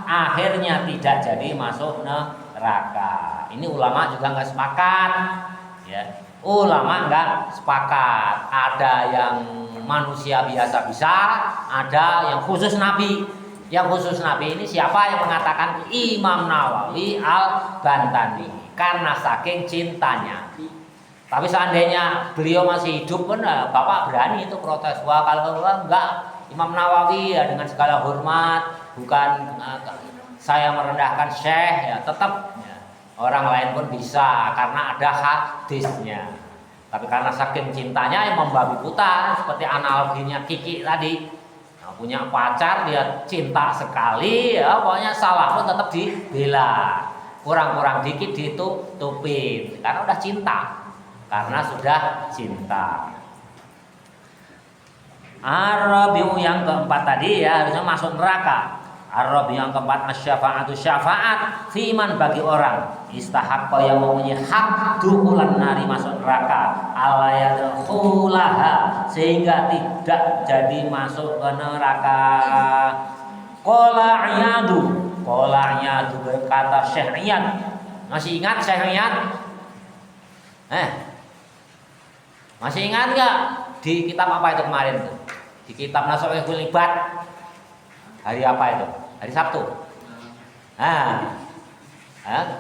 akhirnya tidak jadi masuk neraka. Ini ulama juga nggak sepakat, ya. Ulama nggak sepakat. Ada yang manusia biasa bisa, ada yang khusus Nabi. Yang khusus Nabi ini siapa yang mengatakan? Imam Nawawi Al-Bantani, karena saking cintanya. Tapi seandainya beliau masih hidup pun, Bapak berani itu protes. Wah, kalau enggak, Imam Nawawi ya dengan segala hormat, bukan saya merendahkan Syekh, ya tetap ya, orang lain pun bisa karena ada hadisnya. Tapi karena saking cintanya yang membabi buta, seperti analoginya Kiki tadi. Nah, punya pacar, dia cinta sekali, ya pokoknya salah pun tetap dibela. Kurang-kurang dikit ditutupin karena udah cinta. Karena sudah cinta. Ar-Rabi'u yang keempat tadi ya harusnya masuk neraka. Ar-Rabi'u yang keempat asy-syafa'atu syafaat fiman, bagi orang istahaqqa yang mempunyai hak dukhulan nari, masuk neraka, ala yadkhulaha, sehingga tidak jadi masuk ke neraka. Qala Iyadu berkata Syekh Iyad. Masih ingat Syekh Iyad? Masih ingat nggak di kitab apa itu kemarin tuh? Di kitab Nasaihul Ibad. Hari apa itu? Hari Sabtu.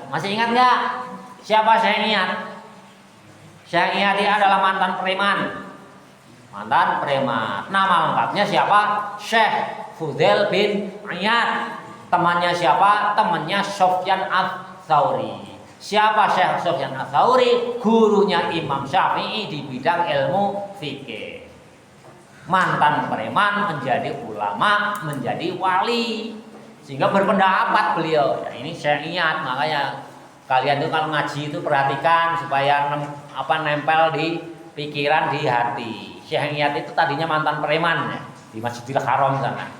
Masih ingat nggak siapa Syekh Iyad? Syekh Iyad adalah mantan preman. Nama lengkapnya siapa? Syekh Fudail bin Iyad. Temannya siapa? Temannya Sufyan Ats-Tsauri. Siapa Syekh Sufyan Ats-Tsauri? Gurunya Imam Syafi'i di bidang ilmu fikih. Mantan preman menjadi ulama, menjadi wali, sehingga berpendapat beliau. Ya, ini Syekh Iyad. Makanya kalian tuh kalau ngaji itu perhatikan supaya nempel di pikiran, di hati. Syekh Iyad itu tadinya mantan preman ya, di Masjidil Haram sana.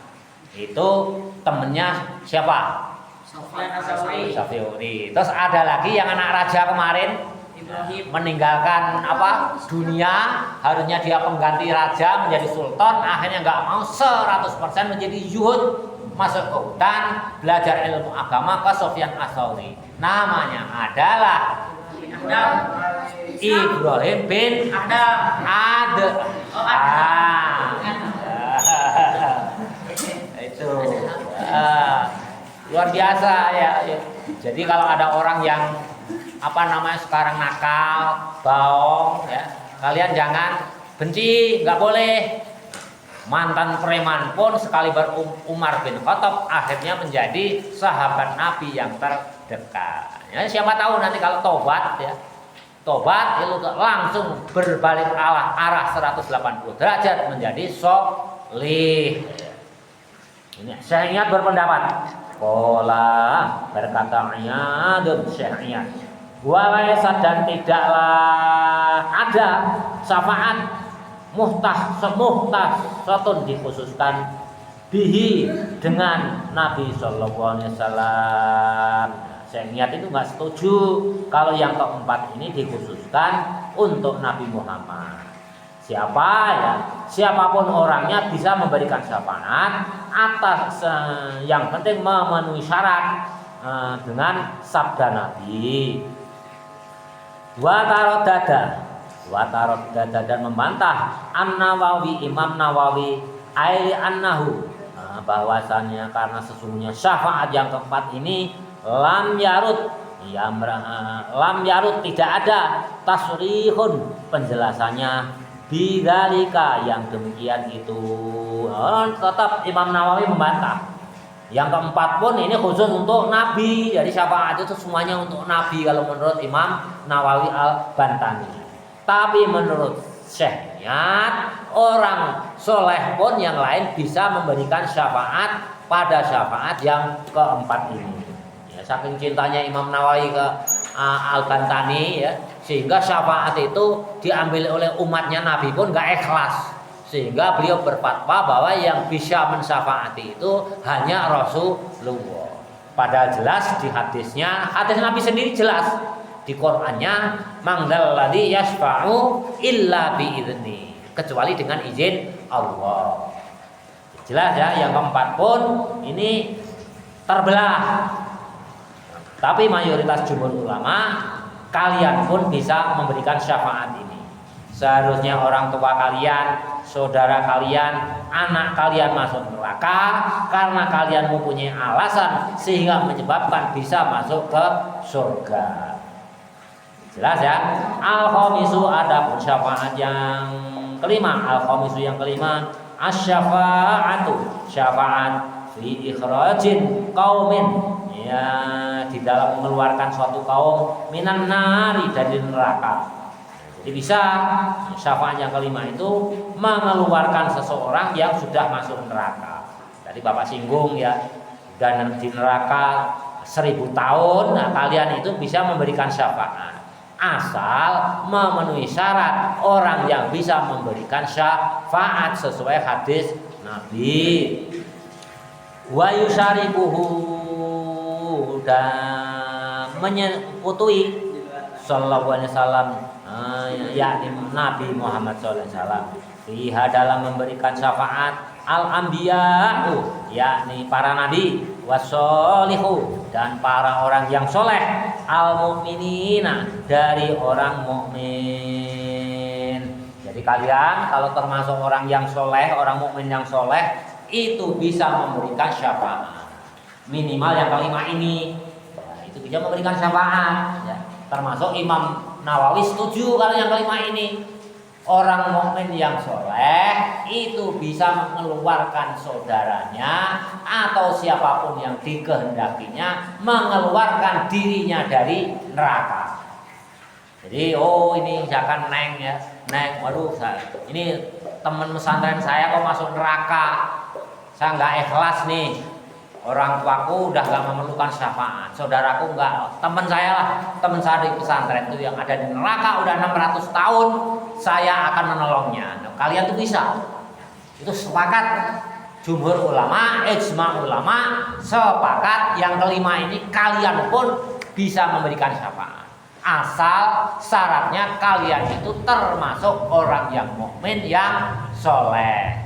Itu temennya siapa? Sufyan Ats-Tsauri. Terus ada lagi yang anak raja kemarin, Ibrahim, meninggalkan dunia, harusnya dia pengganti raja menjadi sultan, akhirnya nggak mau 100% menjadi zuhud, masuk ke hutan belajar ilmu agama ke Sufyan Ats-Tsauri. Namanya adalah Ibrahim bin Adham. Itu luar biasa ya. Jadi kalau ada orang yang sekarang nakal, bohong ya, kalian jangan benci, nggak boleh. Mantan preman pun sekali Umar bin Khattab akhirnya menjadi sahabat Nabi yang terdekat. Ya, siapa tahu nanti kalau tobat itu langsung berbalik arah 180 derajat menjadi sholih. Ini Syekh Iyad berpendapat. Qala, berkata Syekh Iyad, walaysa, dan tidaklah ada syafaat muhtasatun, dikhususkan bihi, dengan Nabi sallallahu alaihi wasallam. Syekh Iyad itu enggak setuju kalau yang keempat ini dikhususkan untuk Nabi Muhammad. Siapapun orangnya bisa memberikan syafaat atas yang penting memenuhi syarat dengan sabda Nabi. Wa taradada, dan membantah Imam Nawawi annahu, bahwasannya karena sesungguhnya syafaat yang keempat ini lam yarud, tidak ada tasrihun, penjelasannya Bidzalika, yang demikian itu. Tetap Imam Nawawi membantah. Yang keempat pun ini khusus untuk Nabi. Jadi syafaat itu semuanya untuk Nabi kalau menurut Imam Nawawi Al-Bantani. Tapi menurut Syekh Niat, orang soleh pun yang lain bisa memberikan syafaat pada syafaat yang keempat ini. Ya, saking cintanya Imam Nawawi ke Al-Bantani ya, sehingga syafaat itu diambil oleh umatnya Nabi pun gak ikhlas. Sehingga beliau berfatwa bahwa yang bisa mensyafaati itu hanya Rasulullah. Padahal jelas di hadisnya, hadis Nabi sendiri jelas. Di Qur'annya, mangdal ladzi yasfa'u illa bi'idzni, kecuali dengan izin Allah. Jelas ya, yang keempat pun ini terbelah. Tapi mayoritas jumhur ulama, kalian pun bisa memberikan syafaat ini. Seharusnya orang tua kalian, saudara kalian, anak kalian masuk neraka karena kalian mempunyai alasan sehingga menyebabkan bisa masuk ke surga. Jelas ya. Al-khamisu, adapun syafaat yang kelima. Al-khamisu yang kelima, asy-syafa'atu, syafaat fi ikhrajin qaumin, ya, di dalam mengeluarkan suatu kaum minan nari, dari neraka. Jadi bisa syafaat yang kelima itu mengeluarkan seseorang yang sudah masuk neraka. Tadi Bapak singgung ya, dan di neraka 1000 tahun. Nah, kalian itu bisa memberikan syafaat asal memenuhi syarat orang yang bisa memberikan syafaat sesuai hadis Nabi. Wa yusyaribuhu, dan menyekutui sallallahu alaihi wasallam, yakni Nabi Muhammad SAW, fiha, dalam memberikan syafaat al-anbiya'u, yakni para nabi, wassolihu, dan para orang yang soleh, al-mu'minina, dari orang mukmin. Jadi kalian kalau termasuk orang yang soleh, orang mukmin yang soleh, itu bisa memberikan syafaat. Minimal yang kelima ini, ya, itu bisa memberikan syafaat ya. Termasuk Imam Nawawi setuju kalau yang kelima ini, orang mukmin yang soleh itu bisa mengeluarkan saudaranya atau siapapun yang dikehendakinya, mengeluarkan dirinya dari neraka. Jadi ini misalkan Neng ya, Neng, waduh ini teman pesantren saya kok masuk neraka, saya nggak ikhlas nih. Orang tuaku udah gak memerlukan syafaat, saudaraku enggak, teman saya lah, teman saya di pesantren itu yang ada di neraka udah 600 tahun, saya akan menolongnya. Nah, kalian tuh bisa. Itu sepakat jumhur ulama, ijma ulama sepakat yang kelima ini kalian pun bisa memberikan syafaat. Asal syaratnya kalian itu termasuk orang yang mukmin yang soleh,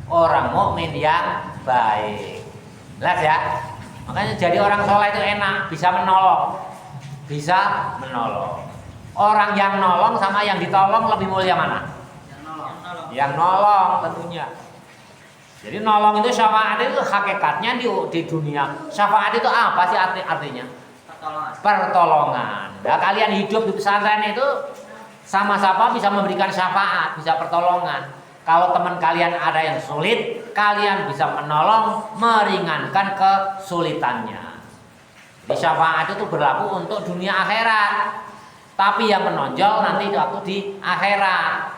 orang mukmin yang baik. Jelas ya. Makanya jadi orang soleh itu enak, bisa menolong. Bisa menolong. Orang yang nolong sama yang ditolong lebih mulia mana? Yang nolong tentunya. Jadi nolong itu, syafaat itu hakikatnya di dunia. Syafaat itu apa sih artinya? Pertolongan. Nah, kalian hidup di pesantren itu sama-sama bisa memberikan syafaat, bisa pertolongan. Kalau teman kalian ada yang sulit, kalian bisa menolong, meringankan kesulitannya. Di syafaat itu berlaku untuk dunia akhirat, tapi yang menonjol nanti waktu di akhirat.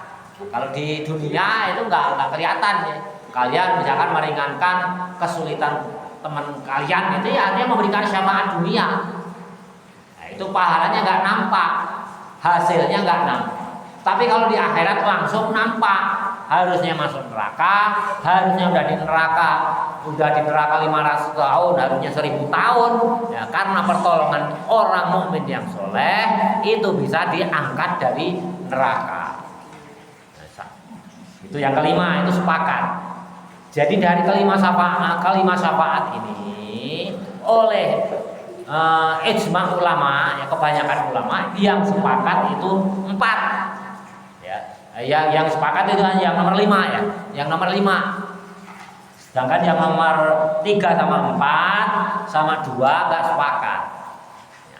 Kalau di dunia itu nggak kelihatan ya. Kalian misalkan meringankan kesulitan teman kalian, itu ya artinya memberikan syafaat dunia. Nah, itu pahalanya nggak nampak, hasilnya nggak nampak. Tapi kalau di akhirat langsung nampak. Harusnya masuk neraka, harusnya udah di neraka 500 tahun, harusnya 1000 tahun ya, karena pertolongan orang mukmin yang soleh itu bisa diangkat dari neraka. Itu yang kelima, itu sepakat. Jadi dari kelima syafaat ini oleh ijma ulama, ya, kebanyakan ulama yang sepakat itu 4. Yang sepakat itu yang nomor 5 ya, yang nomor 5. Sedangkan yang nomor 3 sama 4 sama 2 enggak sepakat.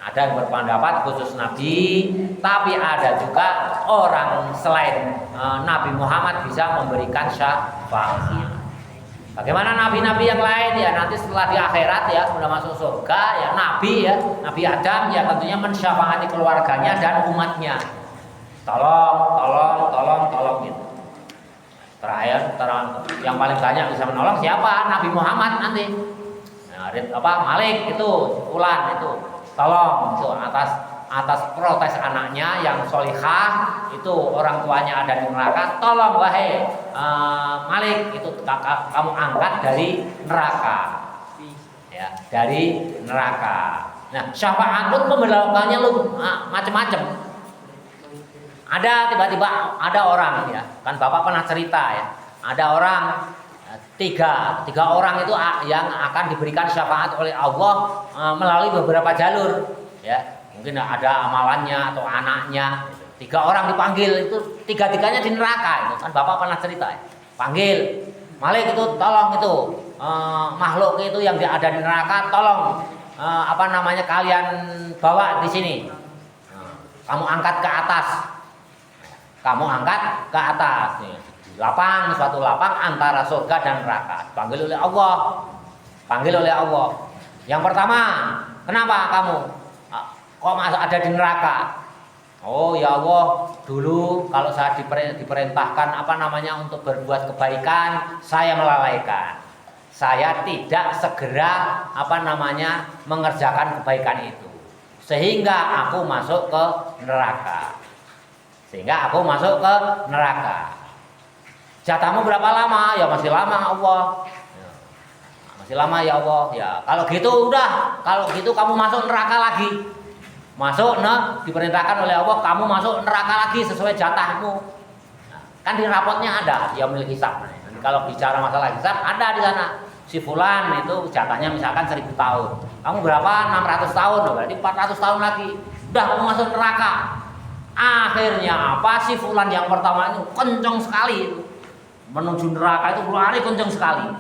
Ada yang berpendapat khusus Nabi, tapi ada juga orang selain Nabi Muhammad bisa memberikan syafaat. Bagaimana nabi-nabi yang lain ya, nanti setelah di akhirat ya sudah masuk surga ya, Nabi Adam ya tentunya mensyafaati keluarganya dan umatnya. Tolong gitu. Terakhir yang paling banyak bisa menolong siapa? Nabi Muhammad nanti. Nah, Malik itu, Fulan itu. Tolong itu atas protes anaknya yang solihah itu orang tuanya ada di neraka, tolong wahai Malik itu kamu angkat dari neraka ya, dari neraka. Nah, syafaat pun pemberlakuannya macam-macam. Ada tiba-tiba ada orang ya, kan Bapak pernah cerita ya, ada orang tiga orang itu yang akan diberikan syafaat oleh Allah melalui beberapa jalur ya, mungkin ada amalannya atau anaknya. 3 orang dipanggil itu, 3-tiganya di neraka itu kan Bapak pernah cerita ya. Panggil Malik itu, tolong itu makhluk itu yang ada di neraka, tolong kalian bawa di sini, kamu angkat ke atas, suatu lapang antara surga dan neraka. Panggil oleh Allah. Yang pertama, kenapa kamu kok masuk ada di neraka? Oh ya Allah, dulu kalau saya diperintahkan untuk berbuat kebaikan, saya melalaikan. Saya tidak segera mengerjakan kebaikan itu, sehingga aku masuk ke neraka. Jatahmu berapa lama? Ya masih lama Allah. Masih lama ya Allah. Ya kalau gitu udah, kamu masuk neraka lagi. Diperintahkan oleh Allah kamu masuk neraka lagi sesuai jatahmu. Nah, kan di rapotnya ada yaumil hisab. Kalau bicara masalah hisab ada di sana. Si fulan itu jatahnya misalkan 1000 tahun. Kamu berapa? 600 tahun, berarti 400 tahun lagi. Udah kamu masuk neraka. Akhirnya si fulan yang pertama itu kenceng sekali menuju neraka, itu lari kenceng sekali.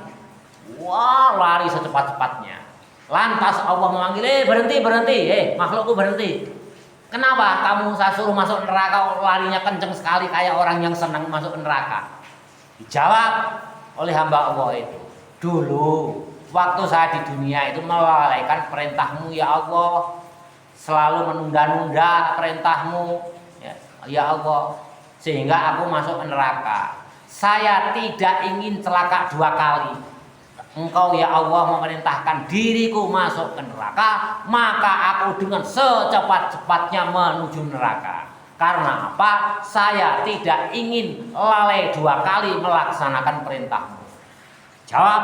Wah, lari secepat-cepatnya. Lantas Allah memanggil, berhenti, makhlukku berhenti. Kenapa saya suruh masuk neraka larinya kenceng sekali kayak orang yang senang masuk neraka? Dijawab oleh hamba Allah itu, dulu waktu saya di dunia itu melalaikan perintahmu ya Allah, selalu menunda-nunda perintahmu ya Allah, sehingga aku masuk neraka. Saya tidak ingin celaka 2 kali. Engkau ya Allah memerintahkan diriku masuk ke neraka, maka aku dengan secepat-cepatnya menuju neraka. Karena apa? Saya tidak ingin lalai 2 kali melaksanakan perintahmu. Jawab,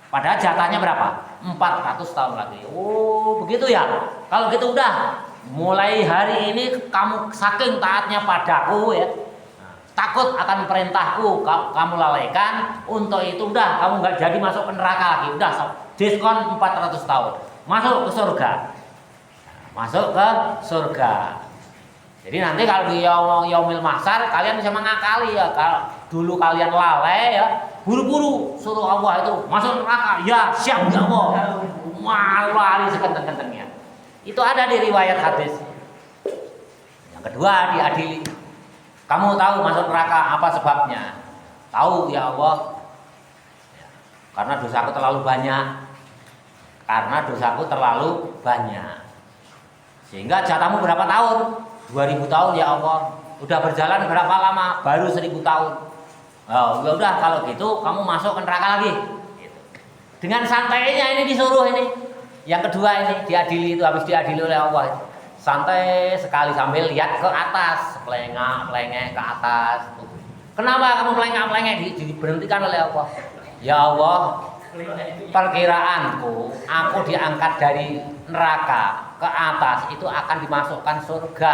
padahal jatahnya berapa? 400 tahun lagi. Oh begitu ya. Kalau gitu udah, mulai hari ini kamu saking taatnya padaku ya, takut akan perintahku kamu lalaikan, untuk itu udah kamu nggak jadi masuk ke neraka lagi, udah diskon 400 tahun, masuk ke surga. Jadi nanti kalau di yaumil mahsyar kalian bisa mengakali ya, kalau dulu kalian lalai ya, buru-buru suruh Allah itu masuk neraka, ya siap ya Allah, lari sekenteng-kentengnya. Itu ada di riwayat hadis. Yang kedua, diadili. Kamu tahu masuk neraka apa sebabnya? Tahu ya Allah, karena dosaku terlalu banyak. Sehingga jatahmu berapa tahun? 2000 tahun ya Allah. Udah berjalan berapa lama? Baru 1000 tahun. Oh, ya udah kalau gitu kamu masuk ke neraka lagi. Gitu. Dengan santainya ini disuruh ini. Yang kedua ini diadili, itu habis diadili oleh Allah. Santai sekali sambil lihat ke atas, pelengah ke atas. Kenapa kamu pelengah? Diberhentikan oleh Allah. Ya Allah, perkiraanku aku diangkat dari neraka ke atas itu akan dimasukkan surga.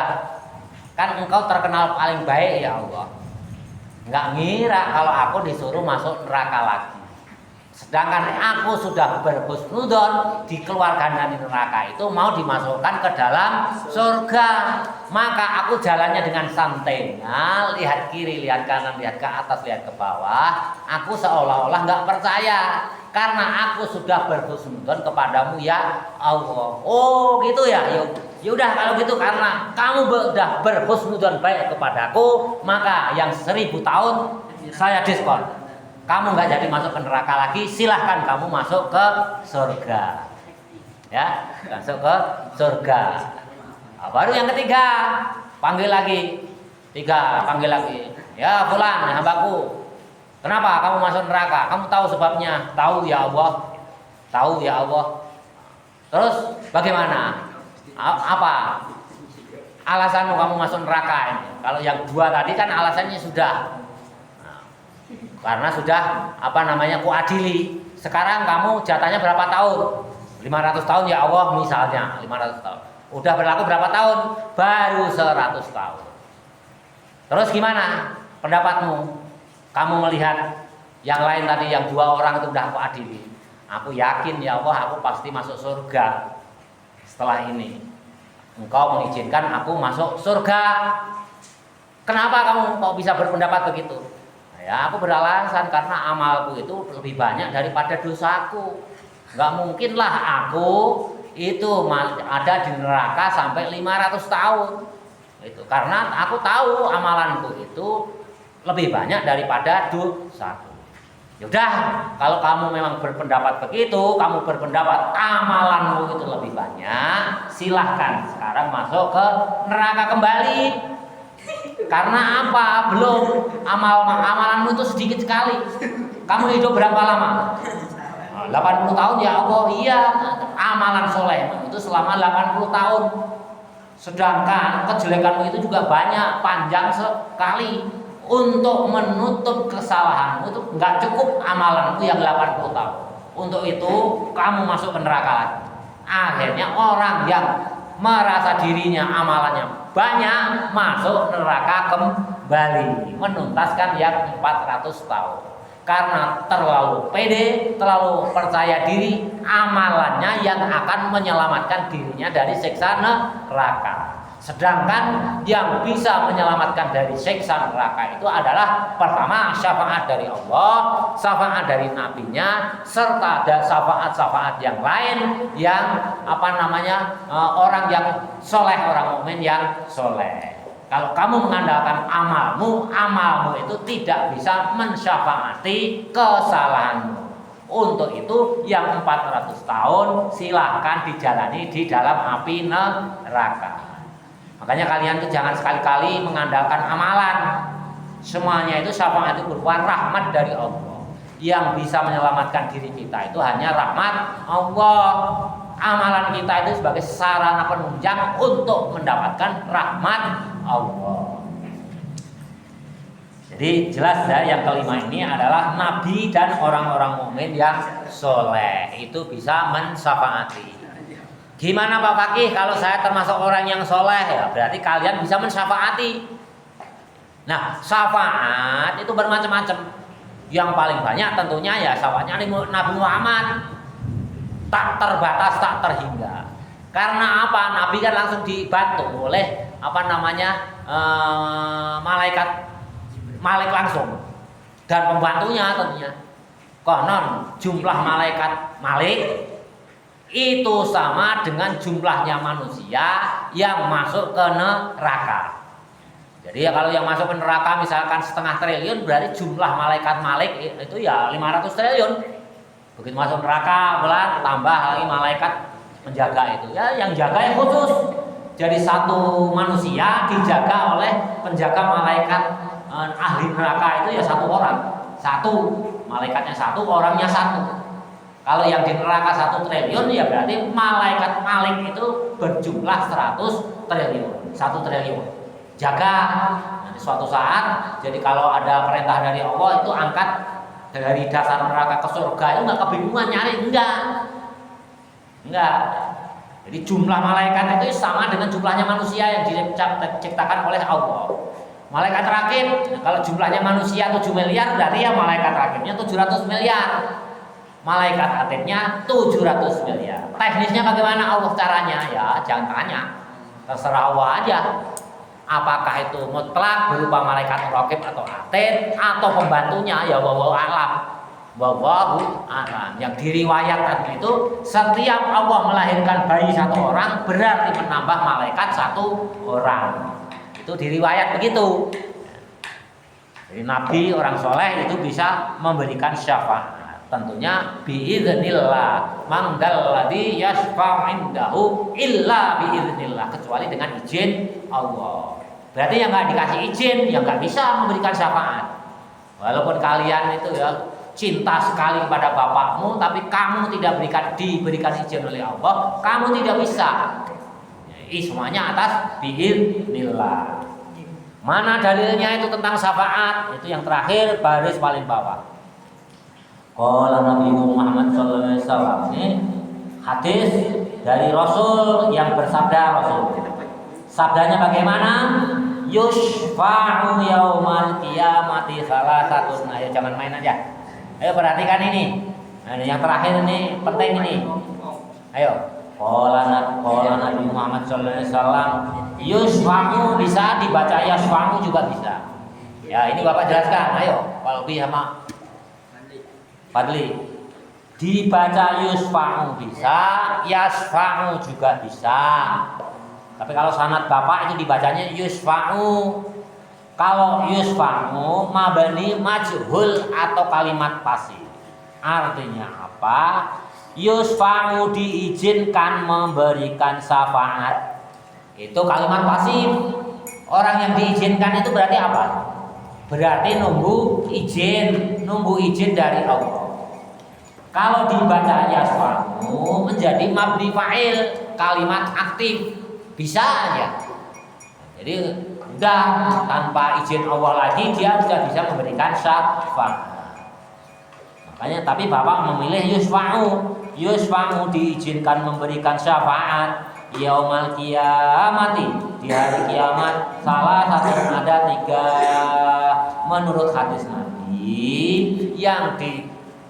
Kan engkau terkenal paling baik ya Allah. Nggak ngira kalau aku disuruh masuk neraka lagi. Sedangkan aku sudah berhusnudon, dikeluarkan dari neraka itu mau dimasukkan ke dalam surga. Maka aku jalannya dengan santainya, lihat kiri, lihat kanan, lihat ke atas, lihat ke bawah. Aku seolah-olah nggak percaya, karena aku sudah berhusnudon kepadamu ya Allah. Oh gitu ya, yuk Ya udah kalau gitu karena kamu sudah berhusnudzon baik kepadaku, maka yang 1000 tahun saya diskon. Kamu nggak jadi masuk ke neraka lagi, silahkan kamu masuk ke surga. Ya, masuk ke surga. Nah, baru yang ketiga, panggil lagi. Panggil lagi. Ya fulan, hambaku. Kenapa kamu masuk neraka? Kamu tahu sebabnya? Tahu ya Allah. Tahu ya Allah. Terus bagaimana? Apa alasanmu kamu masuk neraka ini? Kalau yang 2 tadi kan alasannya sudah, karena sudah kuadili. Sekarang kamu jatahnya berapa tahun? 500 tahun ya Allah misalnya, 500 tahun. Udah berlaku berapa tahun? Baru 100 tahun. Terus gimana pendapatmu? Kamu melihat yang lain tadi, yang 2 orang itu udah aku adili. Aku yakin ya Allah, aku pasti masuk surga. Setelah ini Engkau mengizinkan aku masuk surga. Kenapa kamu kok bisa berpendapat begitu? Ya aku beralasan karena amalku itu lebih banyak daripada dosaku. Gak mungkinlah aku itu ada di neraka sampai 500 tahun. Itu karena aku tahu amalanku itu lebih banyak daripada dosaku. Yaudah, kalau kamu memang berpendapat begitu, kamu berpendapat amalanmu itu lebih banyak, silahkan sekarang masuk ke neraka kembali. Karena apa? Belum, amalanmu itu sedikit sekali. Kamu hidup berapa lama? 80 tahun ya Allah. Iya, amalan solehmu itu selama 80 tahun. Sedangkan kejelekanmu itu juga banyak, panjang sekali. Untuk menutup kesalahanmu itu nggak cukup amalanmu yang 80 tahun. Untuk itu kamu masuk ke neraka lagi. Akhirnya orang yang merasa dirinya amalannya banyak masuk neraka kembali, menuntaskan yang 400 tahun. Karena terlalu pede, terlalu percaya diri, amalannya yang akan menyelamatkan dirinya dari siksa neraka. Sedangkan yang bisa menyelamatkan dari siksa neraka itu adalah pertama syafaat dari Allah, syafaat dari nabinya, serta ada syafaat-syafaat yang lain yang orang yang soleh, orang mukmin yang soleh. Kalau kamu mengandalkan amalmu itu tidak bisa mensyafaati kesalahanmu. Untuk itu yang 400 tahun silahkan dijalani di dalam api neraka. Makanya kalian tuh jangan sekali-kali mengandalkan amalan. Semuanya itu syafaat itu berupa rahmat dari Allah. Yang bisa menyelamatkan diri kita itu hanya rahmat Allah. Amalan kita itu sebagai sarana penunjang untuk mendapatkan rahmat Allah. Jadi jelas ya, yang kelima ini adalah nabi dan orang-orang mukmin yang soleh itu bisa mensyafaati. Gimana Pak Fakih kalau saya termasuk orang yang soleh? Ya berarti kalian bisa mensyafaati. Nah syafaat itu bermacam-macam. Yang paling banyak tentunya ya syafaatnya Nabi Muhammad. Tak terbatas, tak terhingga. Karena apa? Nabi kan langsung dibantu oleh malaikat langsung. Dan pembantunya tentunya. Konon jumlah malaikat Malik itu sama dengan jumlahnya manusia yang masuk ke neraka. Jadi ya kalau yang masuk ke neraka misalkan 0,5 triliun, berarti jumlah malaikat Malik itu ya 500 triliun. Begitu masuk neraka, tambah lagi malaikat menjaga itu. Ya yang jaga yang khusus. Jadi satu manusia dijaga oleh penjaga malaikat ahli neraka itu ya 1 orang. 1 malaikatnya 1, orangnya 1. Kalau yang di neraka 1 triliun ya berarti malaikat Malik itu berjumlah 100 triliun. 1 triliun. Jaga nanti suatu saat. Jadi kalau ada perintah dari Allah itu angkat dari dasar neraka ke surga itu nggak kebingungan nyari, enggak. Jadi jumlah malaikat itu sama dengan jumlahnya manusia yang diciptakan oleh Allah. Malaikat rakib kalau jumlahnya manusia 7 miliar berarti ya malaikat rakibnya 700 miliar. Malaikat atibnya 700 miliar. Teknisnya bagaimana Allah caranya? Ya jangan tanya, terserah Allah aja. Apakah itu mutlak berupa malaikat rakib atau atid atau pembantunya ya wallahu a'lam. Wallahu a'lam. Yang diriwayatkan itu setiap Allah melahirkan bayi satu orang berarti menambah malaikat satu orang. Itu diriwayat begitu. Jadi Nabi orang soleh itu bisa memberikan syafaat. Tentunya biiznillah. Mangdalladzi yashfa'u indahu illa biiznillah, kecuali dengan izin Allah. Berarti yang nggak dikasih izin, yang nggak bisa memberikan syafaat. Walaupun kalian itu ya cinta sekali kepada bapakmu, tapi kamu tidak diberikan izin oleh Allah, kamu tidak bisa. Semuanya atas biiznillah. Mana dalilnya itu tentang syafaat? Itu yang terakhir, baris paling bawah. Qala Nabi Muhammad sallallahu alaihi wasallam, ini hadis dari Rasul yang bersabda. Rasul sabdanya bagaimana? Yushfa'u yaumal qiyamati salasatun. Ayo jangan main aja. Ayo perhatikan ini. Nah, yang terakhir ini penting ini. Ayo. Qala Nabi Muhammad sallallahu alaihi wasallam, yushfa'u bisa dibaca yashfa'u juga bisa. Ya, ini Bapak jelaskan. Ayo, Walbi sama Fadli. Dibaca yusfa'u bisa, yasfa'u juga bisa. Tapi kalau sanad Bapak itu dibacanya yusfa'u. Kalau yusfa'u mabani majhul atau kalimat pasif. Artinya apa? Yusfa'u diizinkan memberikan syafaat. Itu kalimat pasif. Orang yang diizinkan itu berarti apa? Berarti nunggu izin dari Allah. Kalau dibaca yasfa'u menjadi mabni fa'il, kalimat aktif, bisa aja. Jadi udah tanpa izin Allah lagi dia sudah bisa memberikan syafaat. Makanya tapi Bapak memilih yusfa'u diizinkan memberikan syafaat yaumal qiyamati, di hari kiamat. Salah satu ada 3 menurut hadis Nabi yang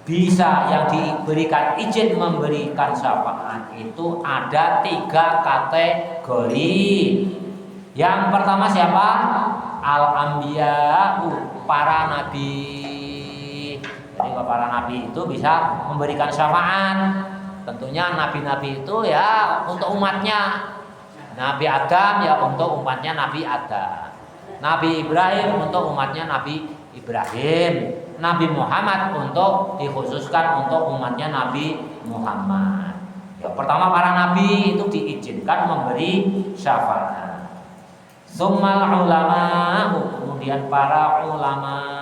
diberikan izin memberikan syafaat itu ada 3 kategori. Yang pertama siapa? Al-anbiya'u, para nabi. Jadi para nabi itu bisa memberikan syafaat. Tentunya nabi-nabi itu ya untuk umatnya. Nabi Adam ya untuk umatnya Nabi Adam. Nabi Ibrahim untuk umatnya Nabi Ibrahim. Nabi Muhammad untuk dikhususkan untuk umatnya Nabi Muhammad. Ya, pertama para nabi itu diizinkan memberi syafaat. Summal ulama, kemudian para ulama.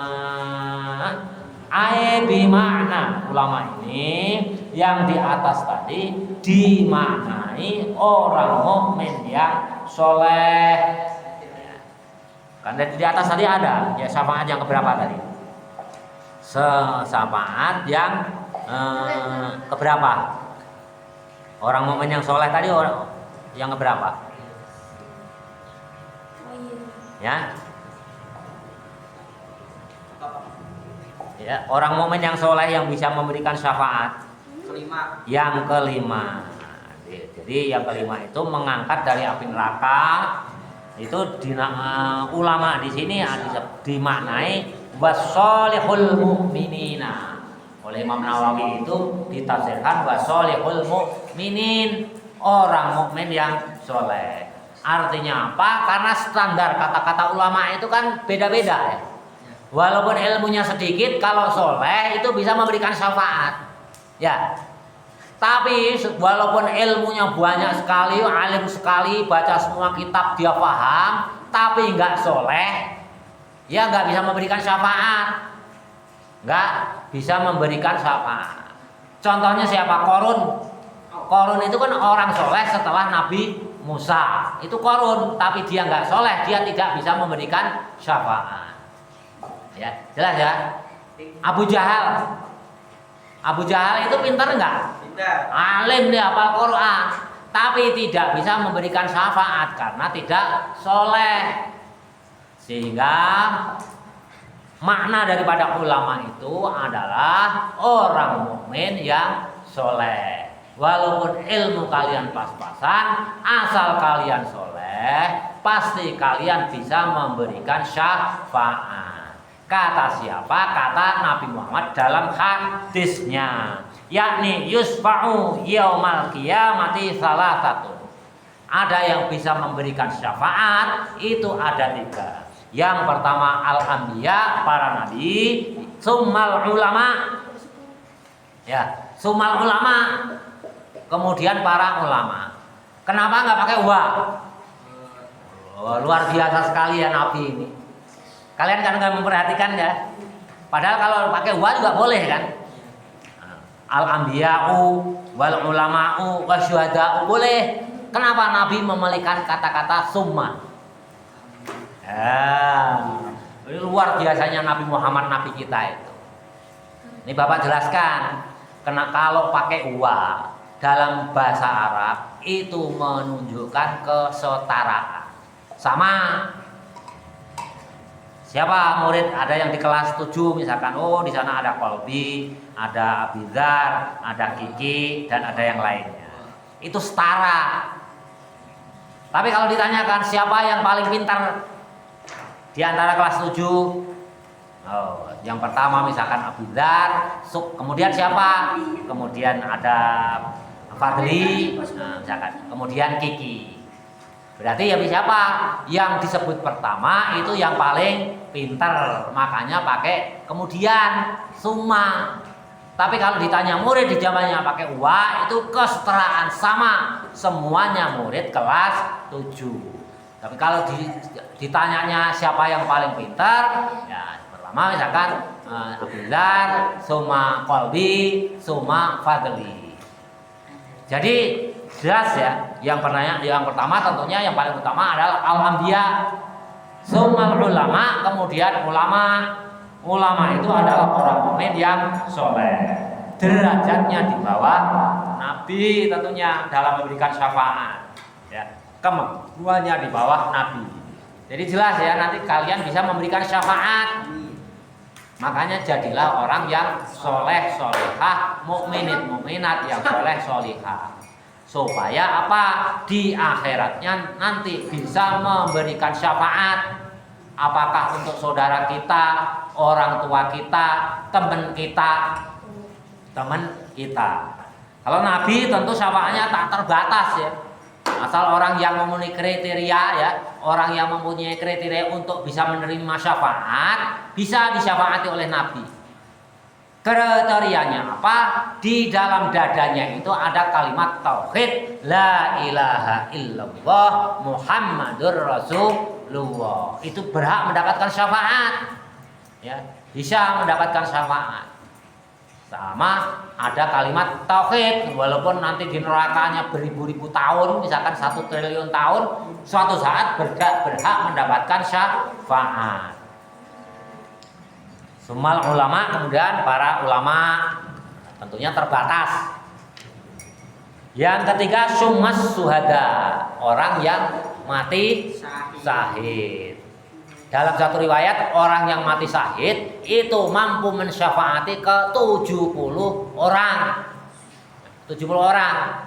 Bimakna, ulama ini yang di atas tadi dimaknai orang mukmin yang soleh. Kan di atas tadi ada ya syafaat yang keberapa tadi? Syafaat yang keberapa? Orang mukmin yang soleh tadi orang yang keberapa? Ya. Ya, orang mukmin yang soleh yang bisa memberikan syafaat. Yang kelima. Jadi yang kelima itu mengangkat dari api neraka. Itu ulama di sini dimaknai wasolihul mu'minina. Oleh Imam Nawawi itu ditafsirkan wasolihul mu'minin, orang mukmin yang soleh. Artinya apa? Karena standar kata-kata ulama itu kan beda-beda ya. Walaupun ilmunya sedikit, kalau soleh itu bisa memberikan syafaat. Ya. Tapi walaupun ilmunya banyak sekali, alim sekali, baca semua kitab dia paham, tapi nggak soleh, ya nggak bisa memberikan syafaat. Nggak bisa memberikan syafaat. Contohnya siapa? Korun. Korun itu kan orang soleh setelah Nabi Musa. Itu Korun, tapi dia nggak soleh, dia tidak bisa memberikan syafaat. Ya, jelas ya. Abu Jahal itu pintar enggak? Pintar. Alim dia hafal Quran, tapi tidak bisa memberikan syafaat karena tidak soleh. Sehingga makna daripada ulama itu adalah orang mukmin yang soleh. Walaupun ilmu kalian pas-pasan, asal kalian soleh, pasti kalian bisa memberikan syafaat. Kata siapa? Kata Nabi Muhammad dalam hadisnya, yakni yusfa'u yaumal qiyamati salasatun. Ada yang bisa memberikan syafaat, itu ada 3. Yang pertama al-anbiya, para nabi, summal ulama. Ya, summal ulama. Kemudian para ulama. Kenapa nggak pakai wa? Oh, luar biasa sekali ya Nabi ini. Kalian kan nggak memperhatikan ya. Padahal kalau pakai wa juga boleh kan. Al-anbiya'u wal ulama'u wasyuhada'u boleh. Kenapa Nabi memilihkan kata-kata summa? Ini luar biasanya Nabi Muhammad, Nabi kita itu. Ini Bapak jelaskan. Karena kalau pakai wa dalam bahasa Arab itu menunjukkan kesetaraan. Sama. Siapa murid ada yang di kelas 7 misalkan, oh di sana ada Kolbi, ada Abizar, ada Kiki dan ada yang lainnya. Itu setara. Tapi kalau ditanyakan siapa yang paling pintar di antara kelas 7? Oh, yang pertama misalkan Abizar, kemudian siapa? Kemudian ada Fadli, misalkan, kemudian Kiki. Berarti ya siapa? Yang disebut pertama itu yang paling pintar, makanya pakai kemudian summa. Tapi kalau ditanya murid di zamannya pakai wa, itu kesetaraan sama, semuanya murid kelas 7. Tapi kalau ditanyanya siapa yang paling pintar, ya pertama misalkan Abdullah, summa Kolbi, summa Fadli. Jadi jelas ya, yang pertama tentunya yang paling utama adalah al-anbiya, summa ulama, kemudian ulama. Ulama itu adalah orang mukmin yang soleh, derajatnya di bawah Nabi tentunya dalam memberikan syafaat, ya, kemampuannya di bawah Nabi. Jadi jelas ya, nanti kalian bisa memberikan syafaat. Makanya jadilah orang yang soleh solehah, mukminat mukminat yang soleh solehah, supaya apa? Di akhiratnya nanti bisa memberikan syafaat. Apakah untuk saudara kita, orang tua kita, teman kita. Kalau Nabi tentu syafaatnya tak terbatas ya. Asal orang yang memenuhi kriteria ya, orang yang mempunyai kriteria untuk bisa menerima syafaat, bisa disyafaati oleh Nabi. Kriterianya apa? Di dalam dadanya itu ada kalimat tauhid, la ilaha illallah Muhammadur Rasulullah. Itu berhak mendapatkan syafaat. Ya, bisa mendapatkan syafaat. Sama ada kalimat tauhid, walaupun nanti di nerakanya beribu-ribu tahun, misalkan 1 triliun tahun, suatu saat berhak mendapatkan syafaat. Sumal ulama, kemudian para ulama tentunya terbatas. Yang ketiga summas suhada, orang yang mati syahid. Dalam satu riwayat orang yang mati syahid itu mampu mensyafaati ke 70 orang. 70 orang.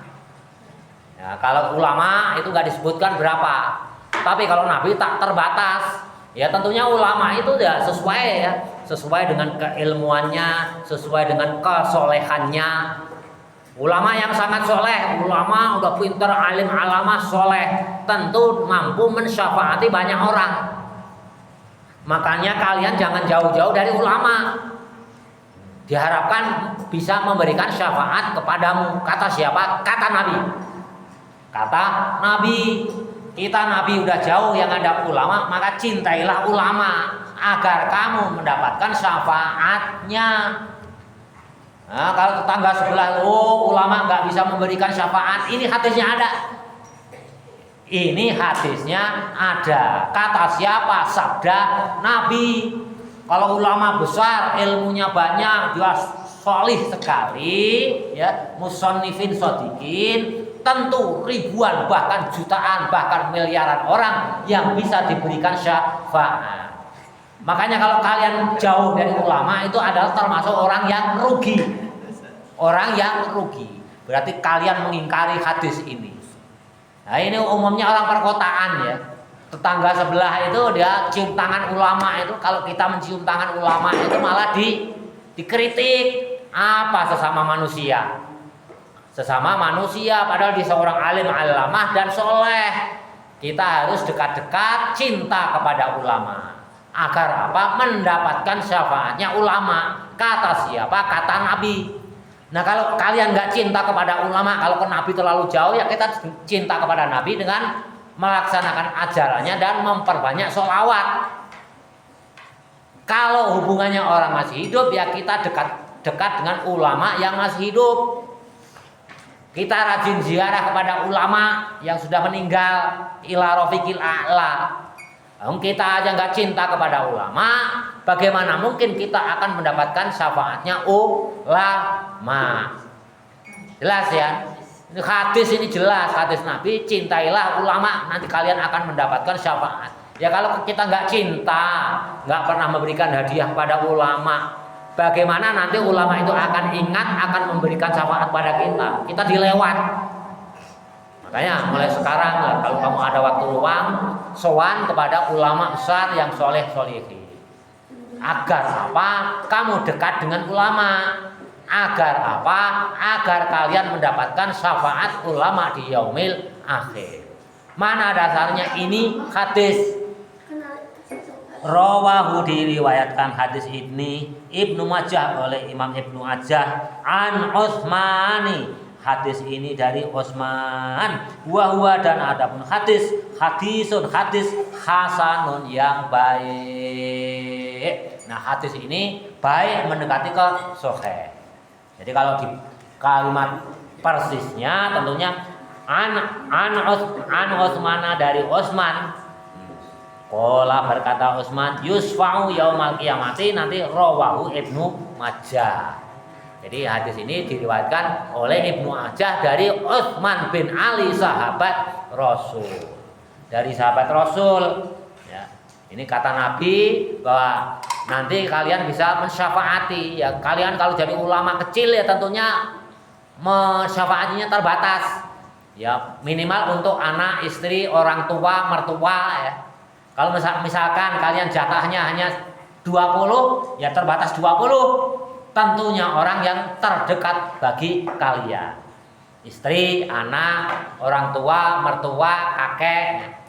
Ya, kalau ulama itu nggak disebutkan berapa. Tapi kalau Nabi tak terbatas. Ya tentunya ulama itu ya sesuai dengan keilmuannya, sesuai dengan kesolehannya. Ulama yang sangat soleh, ulama udah pintar, alim alama soleh, tentu mampu mensyafaati banyak orang. Makanya kalian jangan jauh-jauh dari ulama. Diharapkan bisa memberikan syafaat kepadamu. Kata siapa? Kata Nabi. Kata Nabi. Kita Nabi udah jauh yang ada ulama, maka cintailah ulama agar kamu mendapatkan syafaatnya. Nah, kalau tetangga sebelah, oh ulama nggak bisa memberikan syafaat, ini hadisnya ada. Ini hadisnya ada. Kata siapa? Sabda Nabi. Kalau ulama besar, ilmunya banyak, dia solih sekali, ya, musannifin shodikin. Tentu ribuan, bahkan jutaan, bahkan miliaran orang yang bisa diberikan syafaat. Makanya kalau kalian jauh dari ulama itu adalah termasuk orang yang rugi. Orang yang rugi. Berarti kalian mengingkari hadis ini. Nah ini umumnya orang perkotaan ya. tetangga sebelah itu dia cium tangan ulama itu, kalau kita mencium tangan ulama itu malah dikritik. Apa sesama manusia? Sesama manusia padahal dia seorang alim alamah dan soleh. Kita harus dekat-dekat cinta kepada ulama. Agar apa? Mendapatkan syafaatnya ulama. Kata siapa? Kata Nabi. Nah kalau kalian nggak cinta kepada ulama, kalau ke Nabi terlalu jauh, ya kita cinta kepada Nabi dengan melaksanakan ajarannya dan memperbanyak sholawat. Kalau hubungannya orang masih hidup, ya kita dekat dengan ulama yang masih hidup. Kita rajin ziarah kepada ulama yang sudah meninggal, ila rafiqil a'la. Kita aja nggak cinta kepada ulama, bagaimana mungkin kita akan mendapatkan syafaatnya ulama? Jelas ya? Hadis ini jelas, hadis Nabi, cintailah ulama, nanti kalian akan mendapatkan syafaat. Ya kalau kita nggak cinta, nggak pernah memberikan hadiah pada ulama, bagaimana nanti ulama itu akan ingat, akan memberikan syafaat pada kita? Kita dilewat. Makanya mulai sekarang kalau kamu ada waktu luang, sowan kepada ulama besar yang soleh solehi. Agar apa? Kamu dekat dengan ulama. Agar apa? Agar kalian mendapatkan syafaat ulama di yaumil akhir. Mana dasarnya ini? Hadis. Rawahu, diriwayatkan hadis ini Ibnu Majah oleh Imam Ibnu Majah an Utsmani. Hadis ini dari Utsman. Wa dan adapun hadis hadis hasanun yang baik. Nah, hadis ini baik mendekati ke sahih. Jadi kalau di kalimat persisnya tentunya an Utsmana dari Utsman. Qala berkata Utsman yusfa'u yaumal qiyamati, nanti rawahu Ibnu Majah. Jadi hadis ini diriwayatkan oleh Ibnu Majah dari Utsman bin Ali, sahabat Rasul. Dari sahabat Rasul. Ya. Ini kata Nabi bahwa nanti kalian bisa mensyafaati. Ya, kalian kalau jadi ulama kecil ya tentunya mensyafaatinya terbatas. Ya, minimal untuk anak, istri, orang tua, mertua ya. Kalau misalkan kalian jatahnya hanya 20, ya terbatas 20. Tentunya orang yang terdekat bagi kalian. Istri, anak, orang tua, mertua, kakek,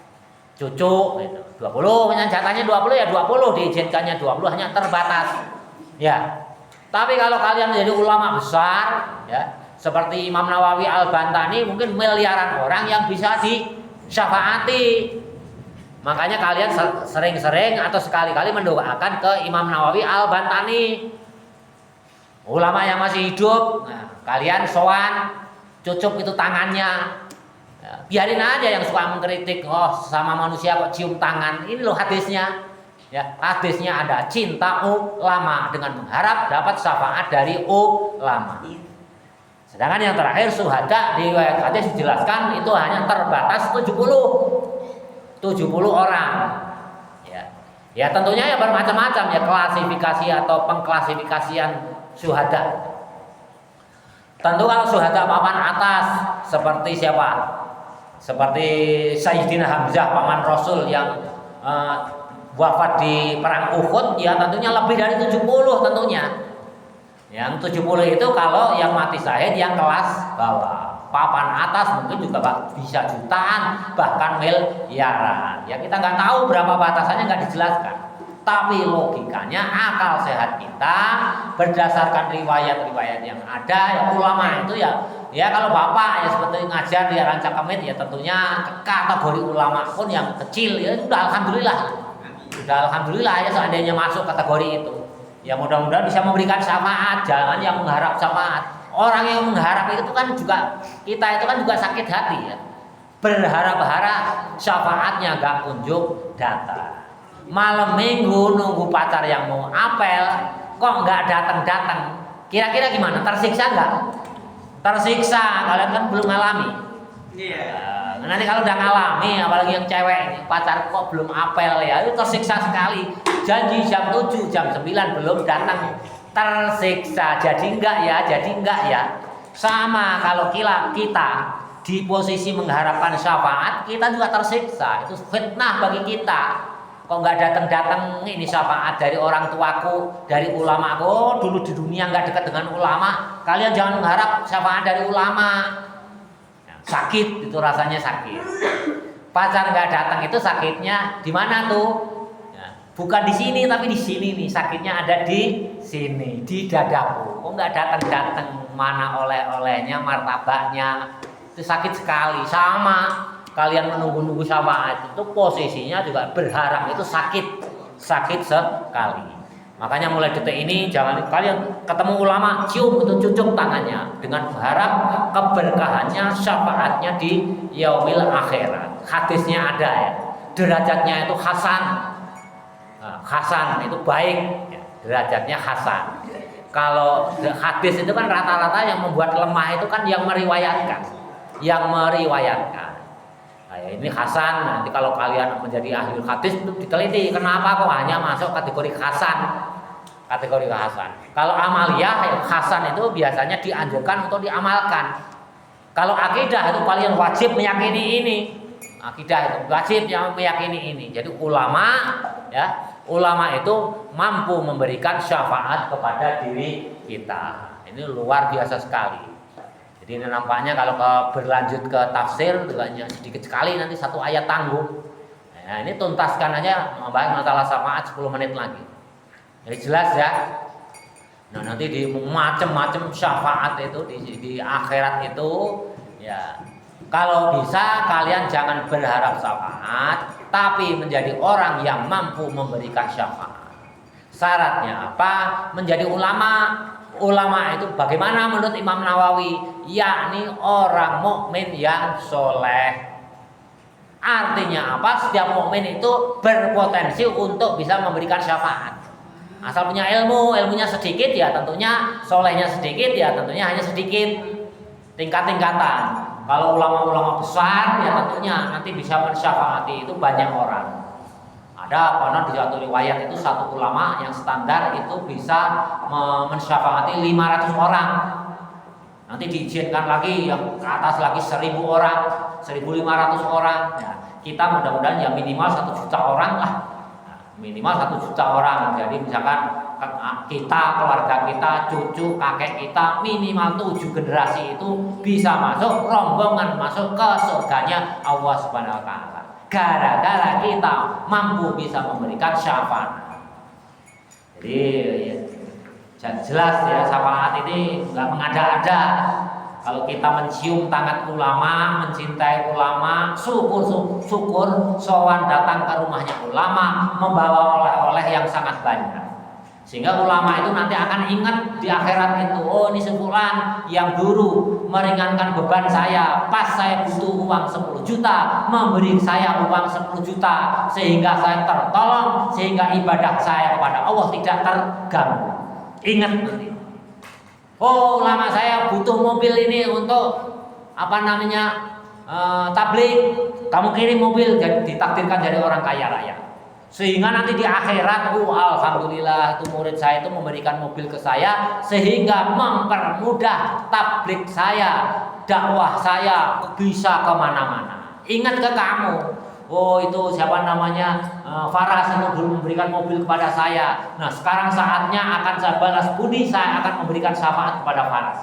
cucu gitu. 20, jatahnya 20 ya 20, diizinkannya 20, hanya terbatas. Ya. Tapi kalau kalian menjadi ulama besar ya, seperti Imam Nawawi Al-Bantani, mungkin miliaran orang yang bisa disyafaati. Makanya kalian sering-sering atau sekali-kali mendoakan ke Imam Nawawi Al-Bantani. Ulama yang masih hidup, nah, kalian sowan, cucup itu tangannya. Ya, biarin aja yang suka mengkritik, oh sama manusia kok cium tangan. Ini loh hadisnya. Ya, hadisnya ada cinta ulama dengan mengharap dapat syafaat dari ulama. Sedangkan yang terakhir syuhada di riwayat hadis dijelaskan itu hanya terbatas 70 orang. Ya tentunya ya bermacam-macam ya klasifikasi atau pengklasifikasian syuhada. Tentu kalau syuhada papan atas seperti siapa? Seperti Sayyidina Hamzah paman Rasul yang wafat di perang Uhud, ya tentunya lebih dari 70 tentunya. Yang 70 itu kalau yang mati syahid yang kelas bawah. Papan atas mungkin juga bisa jutaan, bahkan miliaran. Ya kita nggak tahu berapa batasannya, nggak dijelaskan. Tapi logikanya akal sehat kita berdasarkan riwayat-riwayat yang ada, ya ulama itu ya kalau bapak ya seperti ngajar di Rancakamit ya tentunya kategori ulama pun yang kecil ya sudah alhamdulillah ya seandainya masuk kategori itu. Ya mudah-mudahan bisa memberikan syafaat, jangan yang mengharap syafaat. Orang yang mengharap itu kan juga kita itu kan juga sakit hati ya. Berharap-harap syafaatnya gak kunjung datang. Malam minggu nunggu pacar yang mau apel kok nggak datang-datang. Kira-kira gimana? Tersiksa nggak? Tersiksa. Kalian kan belum ngalami. Iya. Nanti kalau udah ngalami, apalagi yang cewek, pacar kok belum apel ya, itu tersiksa sekali. Janji jam 7, jam 9 belum datang. Tersiksa. Jadi enggak ya. Sama kalau kita di posisi mengharapkan syafaat, kita juga tersiksa. Itu fitnah bagi kita. Kok nggak datang-datang ini syafaat dari orang tuaku, dari ulama. Oh, dulu di dunia nggak dekat dengan ulama. Kalian jangan mengharap syafaat dari ulama. Sakit itu rasanya sakit. Pacar nggak datang itu sakitnya di mana tuh? Ya, bukan di sini tapi di sini nih. Sakitnya ada di sini, di dadaku. Kok nggak datang-datang? Mana oleh-olehnya, martabaknya? Itu sakit sekali. Sama kalian menunggu-nunggu syafaat itu posisinya juga berharap itu sakit sekali. Makanya mulai detik ini jangan kalian ketemu ulama cium itu cucuk tangannya dengan berharap keberkahannya syafaatnya di yaumil akhirat. Hadisnya ada ya, derajatnya itu hasan. Nah, hasan itu baik, ya, derajatnya hasan. Kalau hadis itu kan rata-rata yang membuat lemah itu kan yang meriwayatkan. Nah, ini hasan. Nanti kalau kalian menjadi ahli hadis itu diteliti kenapa kok hanya masuk kategori hasan. Kalau amaliyah hasan itu biasanya dianjurkan untuk diamalkan. Kalau akidah itu kalian wajib meyakini ini. Akidah itu wajib yang meyakini ini. Jadi ulama itu mampu memberikan syafaat kepada diri kita. Ini luar biasa sekali. Jadi ini nampaknya kalau berlanjut ke tafsir hanya sedikit sekali nanti satu ayat tangguh. Nah, ini tuntaskan aja membahas masalah syafaat 10 menit lagi. Jadi jelas ya. Nah, nanti di macam-macam syafaat itu di akhirat itu ya. Kalau bisa kalian jangan berharap syafaat, tapi menjadi orang yang mampu memberikan syafaat. Syaratnya apa? Menjadi ulama. Ulama itu bagaimana menurut Imam Nawawi? Yakni orang mukmin yang soleh. Artinya apa? Setiap mukmin itu berpotensi untuk bisa memberikan syafaat. Asal punya ilmunya sedikit ya tentunya, solehnya sedikit ya tentunya hanya sedikit. Tingkat-tingkatan. Kalau ulama-ulama besar ya tentunya nanti bisa mensyafaati itu banyak orang. Ada konon di satu riwayat itu satu ulama yang standar itu bisa mensyafaati 500 orang. Nanti diizinkan lagi yang ke atas lagi 1000 orang, 1500 orang. Ya, kita mudah-mudahan ya minimal 1 juta orang lah. Nah, minimal 1 juta orang. Jadi misalkan kita, keluarga kita, cucu, kakek kita minimal 7 generasi itu bisa masuk rombongan masuk ke surganya Allah Subhanahu wa taala. Gara-gara kita mampu bisa memberikan syafaat. Jadi ya, jelas ya syafaat ini nggak mengada-ada. Kalau kita mencium tangan ulama, mencintai ulama, syukur sowan datang ke rumahnya ulama, membawa oleh-oleh yang sangat banyak. Sehingga ulama itu nanti akan ingat di akhirat itu, oh ini sebulan yang dulu meringankan beban saya, pas saya butuh uang 10 juta, memberi saya uang 10 juta, sehingga saya tertolong, sehingga ibadah saya kepada Allah tidak terganggu. Ingat nanti. Oh ulama saya butuh mobil ini untuk tabligh, kamu kirim mobil, jadi ditakdirkan jadi orang kaya raya. Sehingga nanti di akhirat, alhamdulillah itu murid saya itu memberikan mobil ke saya sehingga mempermudah tabligh saya, dakwah saya bisa kemana-mana. Ingat ke kamu, oh itu siapa namanya Faras itu dulu memberikan mobil kepada saya. Nah sekarang saatnya akan saya balas budi, saya akan memberikan syafaat kepada Faras.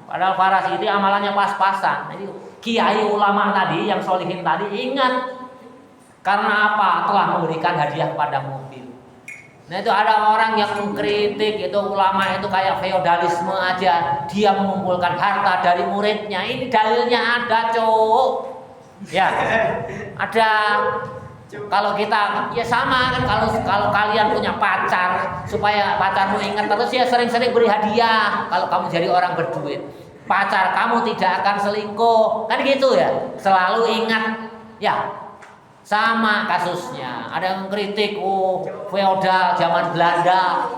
Padahal Faras itu amalannya pas-pasan. Jadi kiai ulama tadi yang solihin tadi ingat. Karena apa? Telah memberikan hadiah pada mobil. Nah itu ada orang yang mengkritik itu ulama itu kayak feodalisme aja. Dia mengumpulkan harta dari muridnya. Ini dalilnya ada, cowok. Ya, ada. Kalau kita ya sama kan kalau kalian punya pacar supaya pacarmu ingat terus ya sering-sering beri hadiah. Kalau kamu jadi orang berduit, pacar kamu tidak akan selingkuh. Kan gitu ya. Selalu ingat ya. Sama kasusnya, ada yang kritik, feodal zaman Belanda,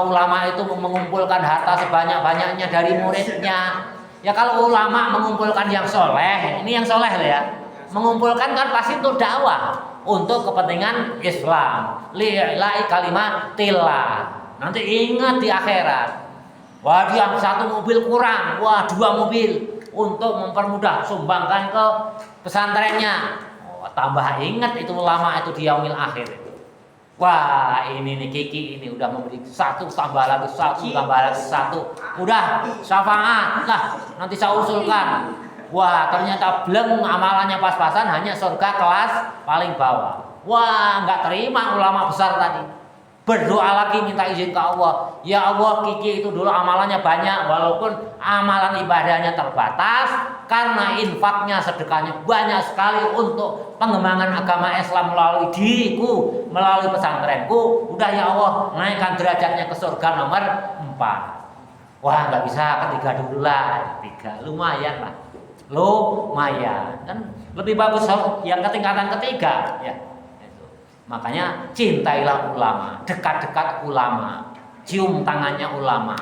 ulama itu mengumpulkan harta sebanyak-banyaknya dari muridnya. Ya kalau ulama mengumpulkan yang soleh, ini yang soleh ya, mengumpulkan kan pasti untuk dakwah, untuk kepentingan Islam, lillahi kalimatillah. Nanti ingat di akhirat, wah dia 1 mobil kurang, wah 2 mobil. untuk mempermudah, sumbangkan ke pesantrennya. Oh, tambah ingat itu ulama itu di yaumil akhir itu. Wah, ini nih Kiki ini udah memberi satu tambah lagi satu tambah lagi satu. Udah syafaat lah, nanti saya usulkan. Wah, ternyata belum amalannya pas-pasan, hanya surga kelas paling bawah. Wah, nggak terima ulama besar tadi. Berdoa lagi minta izin ke Allah. Ya Allah, Kiki itu dulu amalannya banyak, walaupun amalan ibadahnya terbatas, karena infaknya, sedekahnya banyak sekali untuk pengembangan agama Islam melalui diriku, melalui pesantrenku. Udah ya Allah, naikkan derajatnya ke surga nomor 4. Wah, nggak bisa ketiga dulu lah, ketiga lumayan lah, lumayan kan lebih bagus yang ketingkatan ketiga ya. Makanya cintailah ulama, dekat-dekat ulama, cium tangannya ulama.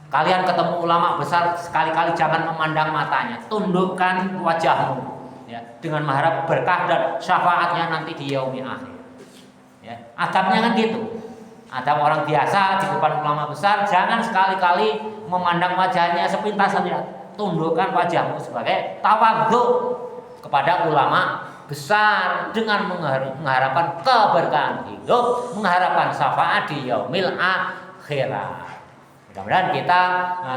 Kalian ketemu ulama besar, sekali-kali jangan memandang matanya, tundukkan wajahmu ya, dengan mengharap berkah dan syafaatnya nanti di yaumil akhir. Ya, adabnya kan gitu. Adab orang biasa di depan ulama besar, jangan sekali-kali memandang wajahnya sepintas saja. Tundukkan wajahmu sebagai tawadhu kepada ulama besar dengan mengharapkan keberkahan hidup, mengharapkan syafaat di yaumil akhirat. Mudah-mudahan kita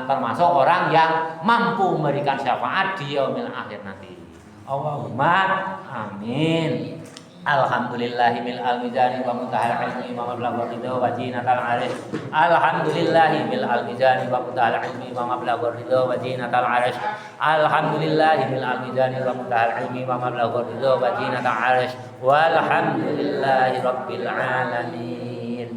termasuk orang yang mampu memberikan syafaat di yaumil akhir nanti. Allahumma amin. Alhamdulillahi mil al-mizani wa muntahal ilmi wa mablagh ridha wa zinatal arsh. Alhamdulillahi mil al-mizani wa muntahal ilmi wa mablagh ridha wa zinatal arsh. Alhamdulillahi mil al-mizani wa muntahal ilmi wa mablagh ridha wa zinatal arsh. Walhamdulillahi rabbil alamin.